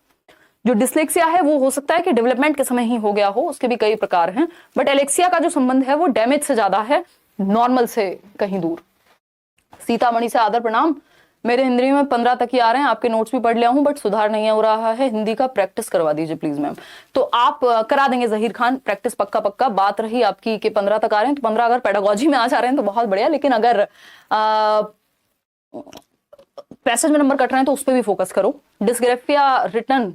Speaker 1: जो डिसलेक्सिया है वो हो सकता है कि डेवलपमेंट के समय ही हो गया हो, उसके भी कई प्रकार हैं, बट एलेक्सिया का जो संबंध है वो डैमेज से ज्यादा है, नॉर्मल से कहीं दूर। सीतामढ़ी से आदर प्रणाम। मेरे हिंदी में 15 तक ही आ रहे हैं, आपके नोट्स भी पढ़ लिया हूं बट सुधार नहीं हो रहा है, हिंदी का प्रैक्टिस करवा दीजिए प्लीज मैम। तो आप करा देंगे जहीर खान, प्रैक्टिस पक्का पक्का। बात रही आपकी कि 15 तक आ रहे हैं, तो 15 अगर पेडागोजी में आ जा रहे हैं तो बहुत बढ़िया, लेकिन अगर पैसेज में नंबर कट रहे हैं तो उस पर भी फोकस करो। डिस्ग्राफिया रिटर्न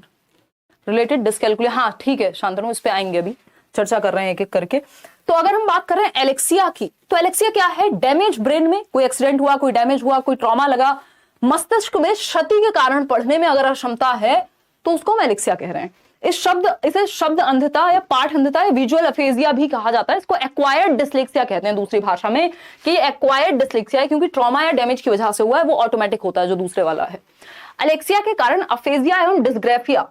Speaker 1: रिलेटेड डिस्कैलकुलिया, हाँ ठीक है शांतनु, इस पे आएंगे, अभी चर्चा कर रहे हैं एक एक करके। तो अगर हम बात कर रहे हैं एलेक्सिया की, तो एलेक्सिया क्या है? डैमेज ब्रेन में, कोई एक्सीडेंट हुआ, कोई डैमेज हुआ, कोई ट्रॉमा लगा, मस्तिष्क में क्षति के कारण पढ़ने में अगर अक्षमता है, तो
Speaker 2: तो उसको हम एलेक्सिया कह रहे हैं। इसे शब्द अंधता या पाठ अंधता या विजुअल अफेजिया भी कहा जाता है। इसको एक्वायर्ड डिसलेक्सिया कहते हैं दूसरी भाषा में, कि एक्वायर्ड डिसलेक्सिया है क्योंकि ट्रॉमा या डैमेज की वजह से हुआ है, वो ऑटोमेटिक होता है जो दूसरे वाला है। एलेक्सिया के कारण अफेजिया एवं डिस्ग्राफिया,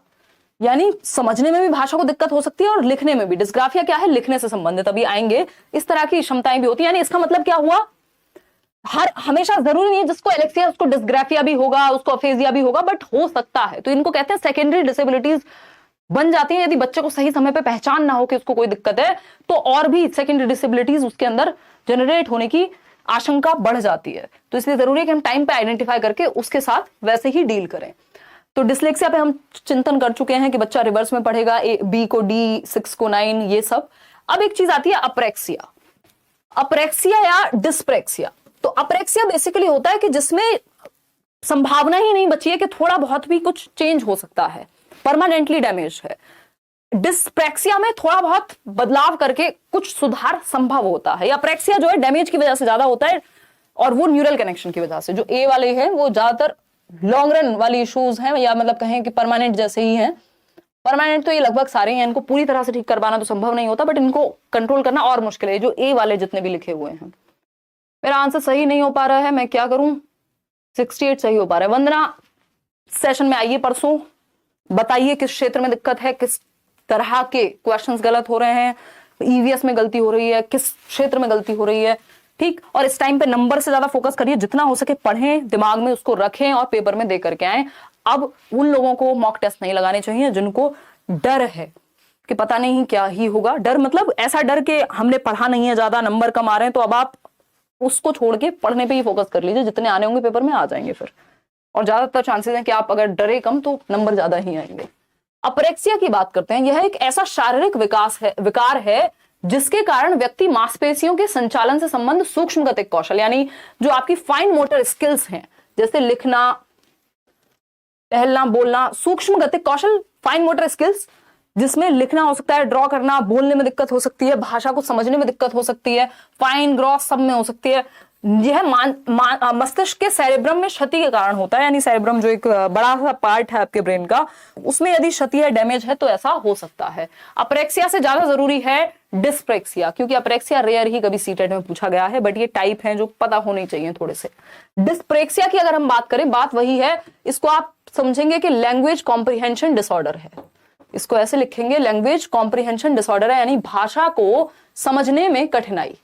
Speaker 2: यानी समझने में भी भाषा को दिक्कत हो सकती है और लिखने में भी। डिस्ग्राफिया क्या है, लिखने से संबंधित, अभी आएंगे। इस तरह की क्षमताएं भी होती है। यानी इसका मतलब क्या हुआ, हमेशा जरूरी नहीं है जिसको एलेक्सिया उसको डिस्ग्राफिया भी होगा, उसको अफेजिया भी होगा, बट हो सकता है। तो इनको कहते हैं सेकेंडरी डिसेबिलिटीज बन जाती है। यदि बच्चे को सही समय पे पहचान ना हो कि उसको कोई दिक्कत है, तो और भी सेकेंडरी डिसेबिलिटीज उसके अंदर जनरेट होने की आशंका बढ़ जाती है। तो इसलिए जरूरी है कि हम टाइम पे आइडेंटिफाई करके उसके साथ वैसे ही डील करें। तो डिसलेक्सिया पे हम चिंतन कर चुके हैं कि बच्चा रिवर्स में पढ़ेगा, बी को डी, 6 को 9, ये सब। अब एक चीज आती है अप्रेक्सिया। अप्रेक्सिया या डिस्प्रेक्सिया। तो अप्रेक्सिया बेसिकली होता है कि जिसमें संभावना ही नहीं बची है कि थोड़ा बहुत भी कुछ चेंज हो सकता है, परमानेंटली डैमेज है। डिस्प्रेक्सिया में थोड़ा बहुत बदलाव करके कुछ सुधार संभव होता है। अप्रेक्सिया जो है डैमेज की वजह से ज्यादा होता है, और वो न्यूरल कनेक्शन की वजह से। जो ए वाले हैं वो ज्यादातर लॉन्ग रन वाली इश्यूज हैं, या मतलब कहें कि परमानेंट जैसे ही हैं। परमानेंट तो ये लगभग सारे हैं, इनको पूरी तरह से ठीक कर पाना तो संभव नहीं होता, बट इनको कंट्रोल करना और मुश्किल है। जो ए वाले जितने भी लिखे हुए हैं, मेरा आंसर सही नहीं हो पा रहा है, मैं क्या करूं। 68 सही हो पा रहा है। वंदना सेशन में आइए परसों, बताइए किस क्षेत्र में दिक्कत है, किस तरह के क्वेश्चंस गलत हो रहे हैं, ईवीएस में गलती हो रही है, किस क्षेत्र में गलती हो रही है, ठीक। और इस टाइम पे नंबर से ज्यादा फोकस करिए, जितना हो सके पढ़ें, दिमाग में उसको रखें और पेपर में दे करके आए। अब उन लोगों को मॉक टेस्ट नहीं लगाने चाहिए जिनको डर है कि पता नहीं क्या ही होगा। डर मतलब ऐसा डर कि हमने पढ़ा नहीं है, ज्यादा नंबर कम आ रहे हैं, तो अब आप उसको छोड़ के पढ़ने पे ही फोकस कर लीजिए। जितने आने होंगे पेपर में आ जाएंगे फिर, और ज्यादातर चांसेस हैं कि आप अगर डरे कम तो नंबर ज्यादा ही आएंगे। अप्रेक्सिया की बात करते हैं। यह एक ऐसा शारीरिक विकार है जिसके कारण व्यक्ति मांसपेशियों के संचालन से संबंध सूक्ष्म गतिक कौशल, यानी जो आपकी फाइन मोटर स्किल्स हैं, जैसे लिखना, टहलना, बोलना, सूक्ष्म गतिक कौशल, फाइन मोटर स्किल्स, जिसमें लिखना हो सकता है, ड्रॉ करना, बोलने में दिक्कत हो सकती है, भाषा को समझने में दिक्कत हो सकती है, फाइन ग्रॉस सब में हो सकती है। यह मस्तिष्क के सेरेब्रम में क्षति के कारण होता है। यानी सेरेब्रम जो एक बड़ा सा पार्ट है आपके ब्रेन का, उसमें यदि क्षति है, डैमेज है, तो ऐसा हो सकता है। अप्रेक्सिया से ज्यादा जरूरी है डिस्प्रेक्सिया, क्योंकि अप्रेक्सिया रेयर ही कभी सीटेट में पूछा गया है, बट ये टाइप है जो पता होने चाहिए थोड़े से। डिस्प्रेक्सिया की अगर हम बात करें, बात वही है, इसको आप समझेंगे कि लैंग्वेज कॉम्प्रिहेंशन डिसऑर्डर है। इसको ऐसे लिखेंगे, लैंग्वेज कॉम्प्रिहेंशन डिसऑर्डर है, यानी भाषा को समझने में कठिनाई।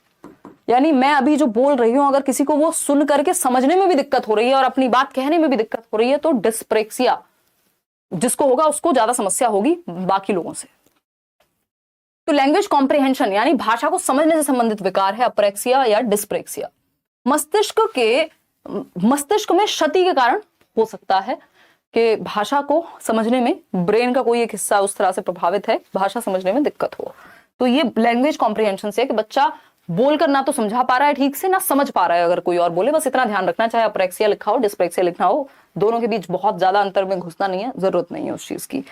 Speaker 2: यानी मैं अभी जो बोल रही हूं, अगर किसी को वो सुन करके समझने में भी दिक्कत हो रही है और अपनी बात कहने में भी दिक्कत हो रही है, तो डिस्प्रेक्सिया जिसको होगा उसको ज्यादा समस्या होगी बाकी लोगों से। तो लैंग्वेज कॉम्प्रिहेंशन यानी भाषा को समझने से संबंधित विकार है अप्रेक्सिया या डिस्प्रेक्सिया। मस्तिष्क में क्षति के कारण हो सकता है कि भाषा को समझने में ब्रेन का कोई एक हिस्सा उस तरह से प्रभावित है, भाषा समझने में दिक्कत हो। तो ये लैंग्वेज कॉम्प्रिहेंशन से कि बच्चा बोलकर ना तो समझा पा रहा है ठीक से, ना समझ पा रहा है अगर कोई और बोले। बस इतना ध्यान रखना, चाहे अप्रेक्सिया लिखा हो, डिस्प्रेक्सिया लिखना हो, दोनों के बीच बहुत ज्यादा अंतर में घुसना नहीं है, जरूरत नहीं है उस चीज की।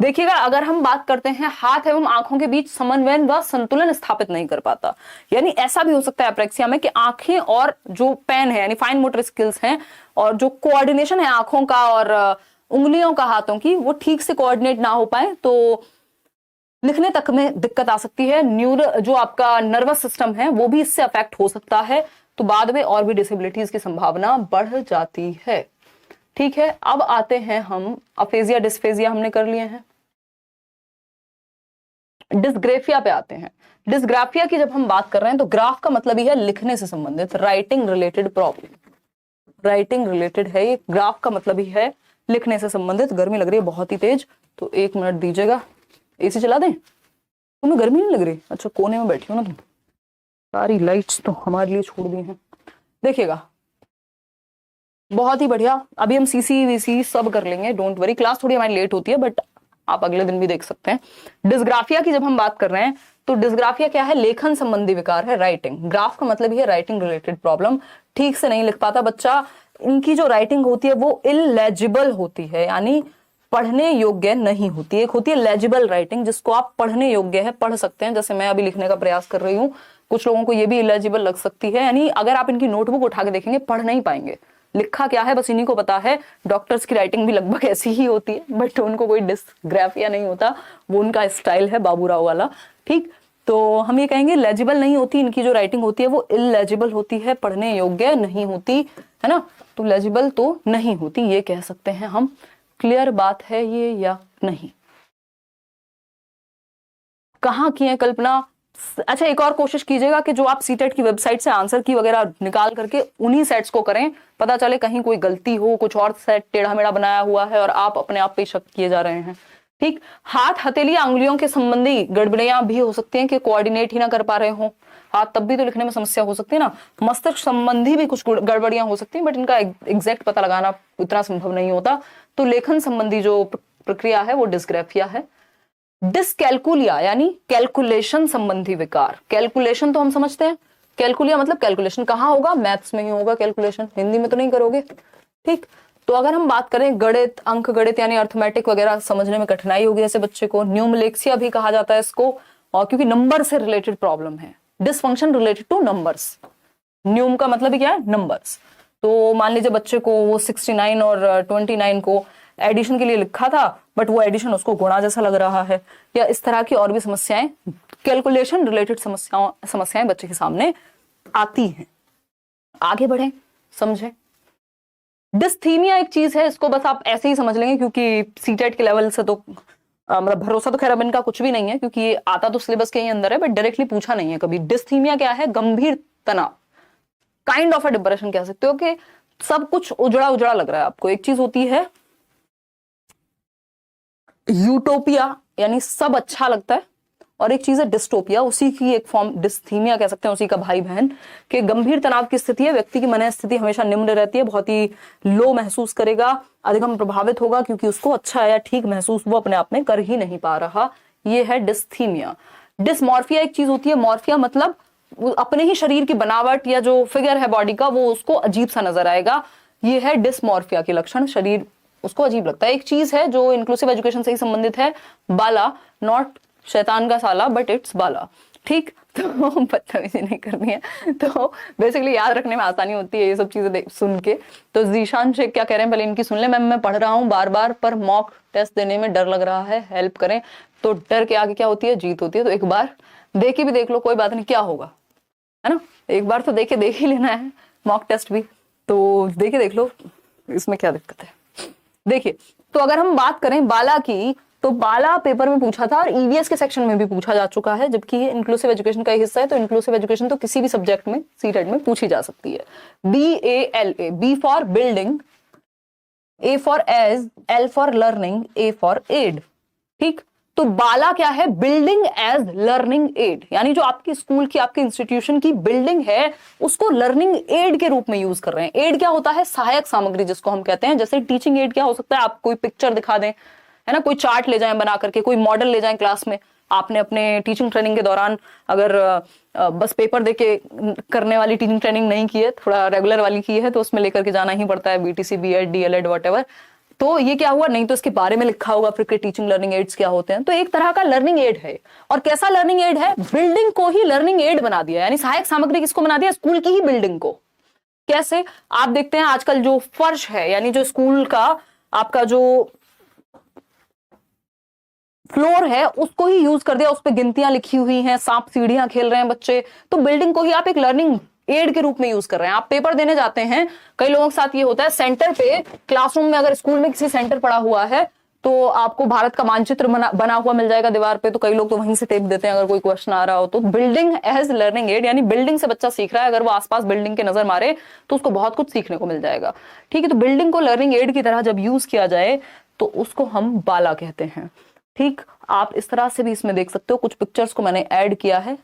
Speaker 2: देखिएगा, अगर हम बात करते हैं हाथ एवं आंखों के बीच समन्वय व संतुलन स्थापित नहीं कर पाता, यानी ऐसा भी हो सकता है अप्रेक्सिया में कि आंखें और जो पेन है यानी फाइन मोटर स्किल्स हैं और जो कोऑर्डिनेशन है आंखों का और उंगलियों का हाथों की, वो ठीक से कोऑर्डिनेट ना हो पाए तो लिखने तक में दिक्कत आ सकती है। जो आपका नर्वस सिस्टम है वो भी इससे अफेक्ट हो सकता है, तो बाद में और भी डिसेबिलिटीज की संभावना बढ़ जाती है। ठीक है, अब आते हैं हम अफेजिया डिस्फेजिया हमने कर लिए हैं, डिस्ग्राफिया पे आते हैं। डिस्ग्राफिया की जब हम बात कर रहे हैं तो ग्राफ का मतलब ही है लिखने से संबंधित, writing related problem, writing related है ये। ग्राफ का मतलब ही है लिखने से संबंधित। गर्मी लग रही है बहुत ही तेज, तो 1 मिनट दीजिएगा। एसी चला दें? तुम्हें गर्मी नहीं लग रही? अच्छा, कोने में बैठी हो ना तुम, सारी लाइट्स तो हमारे लिए छोड़ दी हैं। देखिएगा, बहुत ही बढ़िया। अभी हम सीसी वीसी सब कर लेंगे, डोंट वरी। क्लास थोड़ी हमारी लेट होती है बट आप अगले दिन भी देख सकते हैं। डिस्ग्राफिया की जब हम बात कर रहे हैं तो डिस्ग्राफिया क्या है? लेखन संबंधी विकार है, राइटिंग। ग्राफ का मतलब ही है राइटिंग रिलेटेड प्रॉब्लम, ठीक से नहीं लिख पाता बच्चा। इनकी जो राइटिंग होती है वो इलेजिबल होती है, यानी पढ़ने योग्य नहीं होती। एक होती है लेजिबल राइटिंग जिसको आप पढ़ने योग्य है, पढ़ सकते हैं, जैसे मैं अभी लिखने का प्रयास कर रही हूँ। कुछ लोगों को ये भी इलेजिबल लग सकती है, यानी अगर आप इनकी नोटबुक उठा के देखेंगे पढ़ नहीं पाएंगे, लिखा क्या है बस इन्हीं को पता है। डॉक्टर्स की राइटिंग भी लगभग ऐसी ही होती है, बट उनको कोई डिस्ग्राफिया नहीं होता, वो उनका स्टाइल है बाबूराव वाला। ठीक, तो हम ये कहेंगे लेजिबल नहीं होती, इनकी जो राइटिंग होती है वो इलेजिबल होती है, पढ़ने योग्य नहीं होती, है ना। तो लेजिबल तो नहीं होती, ये कह सकते हैं हम। क्लियर बात है ये या नहीं? कहाँ की है कल्पना? अच्छा, एक और कोशिश कीजिएगा कि जो आप सीटेट की वेबसाइट से आंसर की वगैरह निकाल करके उन्हीं सेट्स को करें, पता चले कहीं कोई गलती हो, कुछ और सेट टेढ़ा मेढ़ा बनाया हुआ है और आप अपने आप पे शक किए जा रहे हैं। ठीक, हाथ, हथेली, अंगुलियों के संबंधी गड़बड़ियां भी हो सकती हैं कि कोऑर्डिनेट ही ना कर पा रहे हो हाथ, तब भी तो लिखने में समस्या हो सकती है ना। मस्तिष्क संबंधी भी कुछ गड़बड़ियां हो सकती हैं, बट इनका एग्जैक्ट पता लगाना उतना संभव नहीं होता। तो लेखन संबंधी जो प्रक्रिया है वो डिस्ग्राफिया है। डिसकैलकुलिया यानी कैलकुलेशन संबंधी विकार। कैलकुलेशन तो हम समझते हैं, कैलकुलिया मतलब कैलकुलेशन कहाँ होगा? मैथ्स में ही होगा कैलकुलेशन, हिंदी में तो नहीं करोगे। ठीक, तो अगर हम बात करें गणित, अंक गणित यानी अर्थमेटिक वगैरह समझने में कठिनाई होगी ऐसे बच्चे को, न्यूमलेक्सिया भी कहा जाता है इसको, और क्योंकि नंबर से रिलेटेड प्रॉब्लम है, डिसफंक्शन रिलेटेड टू नंबर्स। न्यूम का मतलब क्या है? नंबर्स। तो मान लीजिए बच्चे को वो 69 और 29 को एडिशन के लिए लिखा था, बट वो एडिशन उसको गुणा जैसा लग रहा है, या इस तरह की और भी समस्याएं, कैलकुलेशन रिलेटेड समस्याएं बच्चे के सामने आती हैं। आगे बढ़े, समझे। डिस्थीमिया एक चीज है, इसको बस आप ऐसे ही समझ लेंगे क्योंकि सीटेट के लेवल से तो मतलब भरोसा तो खैर अब इनका कुछ भी नहीं है, क्योंकि ये आता तो सिलेबस के ही अंदर है, बट डायरेक्टली पूछा नहीं है कभी। डिस्थीमिया क्या है? गंभीर तनाव, काइंड ऑफ अ डिप्रेशन कह सकते हो, कि सब कुछ उजड़ा उजड़ा लग रहा है आपको। एक चीज होती है यूटोपिया यानी सब अच्छा लगता है, और एक चीज है डिस्टोपिया, उसी की एक फॉर्म डिस्थीमिया कह सकते हैं, उसी का भाई बहन। कि गंभीर तनाव की स्थिति है, व्यक्ति की मन स्थिति हमेशा निम्न रहती है, बहुत ही लो महसूस करेगा, अधिगम प्रभावित होगा, क्योंकि उसको अच्छा या ठीक महसूस वो अपने आप में कर ही नहीं पा रहा। ये है डिस्थीमिया। डिसमॉर्फिया एक चीज होती है, मॉर्फिया मतलब अपने ही शरीर की बनावट या जो फिगर है बॉडी का वो उसको अजीब सा नजर आएगा। ये है डिसमॉर्फिया के लक्षण, शरीर उसको अजीब लगता है। एक चीज है जो इंक्लूसिव एजुकेशन से ही संबंधित है, बाला, नॉट शैतान का साला बट इट्स बाला। ठीक, तो बदतमीजी नहीं करनी है, तो बेसिकली याद रखने में आसानी होती है ये सब चीजें सुन के। तो जीशान शेख क्या कह रहे हैं पहले इनकी सुन ले। मैम मैं पढ़ रहा हूँ बार बार, पर मॉक टेस्ट देने में डर लग रहा है, हेल्प करें। तो डर के आगे क्या होती है? जीत होती है। तो एक बार देख भी देख लो, कोई बात नहीं, क्या होगा, है ना। एक बार तो देख ही लेना है मॉक टेस्ट भी, तो देख लो, इसमें क्या दिक्कत है। देखिए, तो अगर हम बात करें बाला की, तो बाला पेपर में पूछा था और ईवीएस के सेक्शन में भी पूछा जा चुका है, जबकि ये इंक्लूसिव एजुकेशन का हिस्सा है। तो इंक्लूसिव एजुकेशन तो किसी भी सब्जेक्ट में सीटेट में पूछी जा सकती है। BALA, B for building, A for age, L for learning, A for aid. ठीक, तो बाला क्या है? बिल्डिंग एज लर्निंग एड, यानी जो आपकी स्कूल की, आपके इंस्टीट्यूशन की बिल्डिंग है उसको लर्निंग एड के रूप में यूज कर रहे हैं। एड क्या होता है? सहायक सामग्री जिसको हम कहते हैं। जैसे टीचिंग एड क्या हो सकता है? आप कोई पिक्चर दिखा दें, है ना, कोई चार्ट ले जाएं बना करके, कोई मॉडल ले जाएं क्लास में। आपने अपने टीचिंग ट्रेनिंग के दौरान अगर बस पेपर देके करने वाली टीचिंग ट्रेनिंग नहीं की है, थोड़ा रेगुलर वाली की है, तो उसमें लेकर के जाना ही पड़ता है, BTC, B.Ed, DLED, व्हाटएवर। तो ये क्या हुआ? नहीं तो इसके बारे में लिखा होगा फिर कि टीचिंग लर्निंग एड्स क्या होते हैं। तो एक तरह का लर्निंग एड है। और कैसा लर्निंग एड है? बिल्डिंग को ही लर्निंग एड बना दिया, यानी सहायक सामग्री किसको बना दिया? स्कूल की ही बिल्डिंग को। कैसे? आप देखते हैं आजकल जो फर्श है, यानी जो स्कूल का आपका जो फ्लोर है उसको ही यूज कर दिया, उस पर गिनतियां लिखी हुई हैं, सांप सीढ़ियां खेल रहे हैं बच्चे। तो बिल्डिंग को ही आप एक लर्निंग एड के रूप में यूज कर रहे हैं। आप पेपर देने जाते हैं, कई लोगों के साथ ये होता है, सेंटर पे क्लासरूम में अगर स्कूल में किसी सेंटर पड़ा हुआ है तो आपको भारत का मानचित्र बना हुआ मिल जाएगा दीवार पे, तो कई लोग तो वहीं से टेप देते हैं अगर कोई क्वेश्चन आ रहा हो तो। बिल्डिंग एज लर्निंग एड, यानी बिल्डिंग से बच्चा सीख रहा है, अगर वो आसपास बिल्डिंग के नजर मारे तो उसको बहुत कुछ सीखने को मिल जाएगा। ठीक है, तो बिल्डिंग को लर्निंग एड की तरह जब यूज किया जाए तो उसको हम बाला कहते हैं। ठीक, आप इस तरह से भी इसमें देख सकते हो। कुछ पिक्चर्स को मैंने ऐड किया है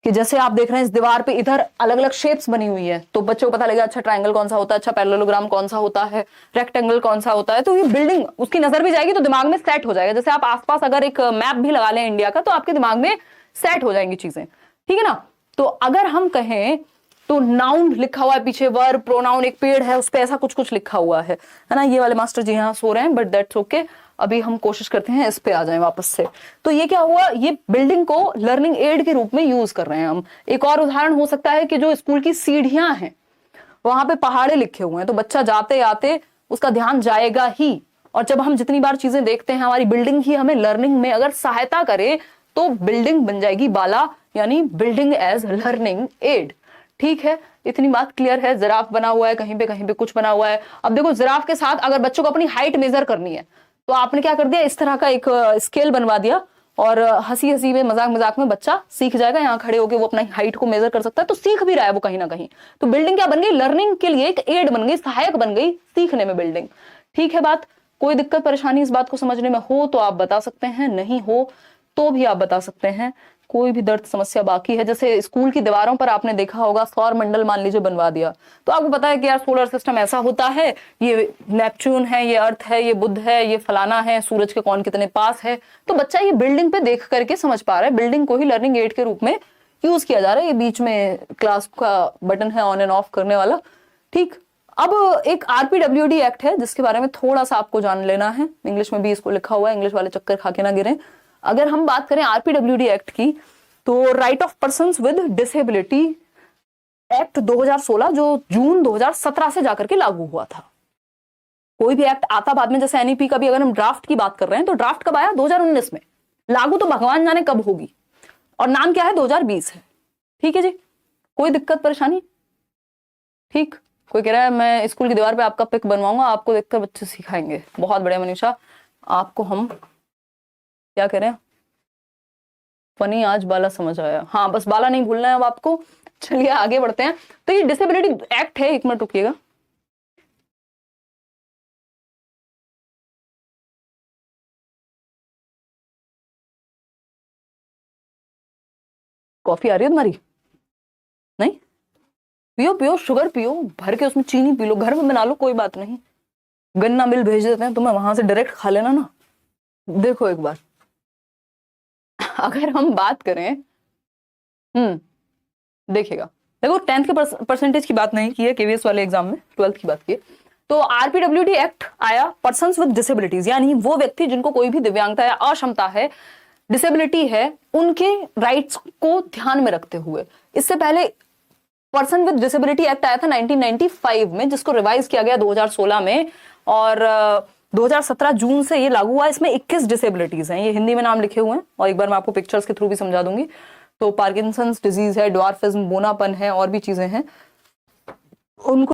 Speaker 2: कि जैसे आप देख रहे हैं इस दीवार पे इधर अलग अलग शेप्स बनी हुई है, तो बच्चों को पता लगेगा अच्छा ट्रायंगल कौन सा होता है, अच्छा पैरेललोग्राम कौन सा होता है, रेक्टेंगल कौन सा होता है। तो ये बिल्डिंग उसकी नजर भी जाएगी तो दिमाग में सेट हो जाएगा। जैसे आप आसपास अगर एक मैप भी लगा लें इंडिया का तो आपके दिमाग में सेट हो जाएंगी चीजें। ठीक है ना। तो अगर हम कहें तो नाउन लिखा हुआ है पीछे, वर्ब, प्रोनाउन, एक पेड़ है उस पर ऐसा कुछ कुछ लिखा हुआ है ना। ये वाले मास्टर जी यहाँ सो रहे हैं, बट दैट्स ओके। अभी हम कोशिश करते हैं इस पे आ जाएं वापस से। तो ये क्या हुआ? ये बिल्डिंग को लर्निंग एड के रूप में यूज कर रहे हैं हम। एक और उदाहरण हो सकता है कि जो स्कूल की सीढ़ियां हैं वहां पे पहाड़े लिखे हुए हैं, तो बच्चा जाते आते उसका ध्यान जाएगा ही। और जब हम जितनी बार चीजें देखते हैं, हमारी बिल्डिंग ही हमें लर्निंग में अगर सहायता करे तो बिल्डिंग बन जाएगी बाला, यानी बिल्डिंग एज लर्निंग एड। ठीक है, इतनी बात क्लियर है। जिराफ बना हुआ है, कहीं पे कुछ बना हुआ है। अब देखो, जिराफ के साथ अगर बच्चों को अपनी हाइट मेजर करनी है तो आपने क्या कर दिया, इस तरह का एक स्केल बनवा दिया और हंसी हंसी में, मजाक मजाक में बच्चा सीख जाएगा। यहाँ खड़े होकर वो अपनी हाइट को मेजर कर सकता है, तो सीख भी रहा है वो कहीं ना कहीं। तो बिल्डिंग क्या बन गई, लर्निंग के लिए एक एड बन गई, सहायक बन गई सीखने में बिल्डिंग। ठीक है बात। कोई दिक्कत परेशानी इस बात को समझने में हो तो आप बता सकते हैं, नहीं हो तो भी आप बता सकते हैं। कोई भी दर्द समस्या बाकी है, जैसे स्कूल की दीवारों पर आपने देखा होगा सौर मंडल मान लीजिए बनवा दिया, तो आपको पता है कि यार सोलर सिस्टम ऐसा होता है, ये नेपच्यून है, ये अर्थ है, ये बुध है, ये फलाना है, सूरज के कौन कितने पास है। तो बच्चा ये बिल्डिंग पे देख करके समझ पा रहा है, बिल्डिंग को ही लर्निंग एड के रूप में यूज किया जा रहा है। ये बीच में क्लास का बटन है ऑन एंड ऑफ करने वाला। ठीक, अब एक आरपीडब्ल्यूडी एक्ट है जिसके बारे में थोड़ा सा आपको जान लेना है। इंग्लिश में भी इसको लिखा हुआ है, इंग्लिश वाले चक्कर खा के ना गिरे। अगर हम बात करें आरपीडब्ल्यूडी एक्ट की, तो right of persons with disability act 2016 जो जून 2017 से जाकर के लागू हुआ था। कोई भी एक्ट आता बाद में, जैसे एनईपी का भी अगर हम ड्राफ्ट की बात कर रहे हैं तो ड्राफ्ट कब आया, 2019 में। लागू तो भगवान जाने कब होगी, और नाम क्या है, 2020 है। ठीक है जी, कोई दिक्कत परेशानी? ठीक, कोई कह रहा है मैं स्कूल की दीवार पे आपका पिक बनवाऊंगा, आपको देखकर बच्चे सिखाएंगे। बहुत बढ़िया मनीषा, आपको हम क्या कह रहे हैं, फनी आज बाला समझ आया। हाँ, बस बाला नहीं भूलना है अब आपको। चलिए आगे बढ़ते हैं। तो ये डिसेबिलिटी एक्ट है, एक मिनट रुकिएगा। कॉफी आ रही है तुम्हारी? नहीं पियो पियो, शुगर पियो, भर के उसमें चीनी पी लो, घर में बना लो, कोई बात नहीं। गन्ना मिल भेज देते हैं तुम्हें, वहां से डायरेक्ट खा लेना ना। देखो एक बार, अगर हम बात करें, देखिएगा, देखो 10th के परसेंटेज की बात नहीं की है केवीएस वाले एग्जाम में, 12th की बात की है। तो आरपीडब्ल्यूडी एक्ट आया पर्सन्स विद डिसेबिलिटीज, यानी वो व्यक्ति जिनको कोई भी दिव्यांगता या अक्षमता है, डिसेबिलिटी है, उनके राइट्स को ध्यान में रखते हुए। इससे पहले पर्सन विद डिसेबिलिटी एक्ट आया था 1995 में, जिसको रिवाइज किया गया 2016 में, और 2017 जून से ये लागू हुआ। इसमें 21 डिसेबिलिटीज हैं, ये हिंदी में नाम लिखे हुए हैं, और एक बार मैं आपको पिक्चर्स के थ्रू भी समझा दूंगी। तो पार्किंसंस डिजीज है, ड्वार्फिज्म, बोनापन है, और भी चीजें हैं, उनको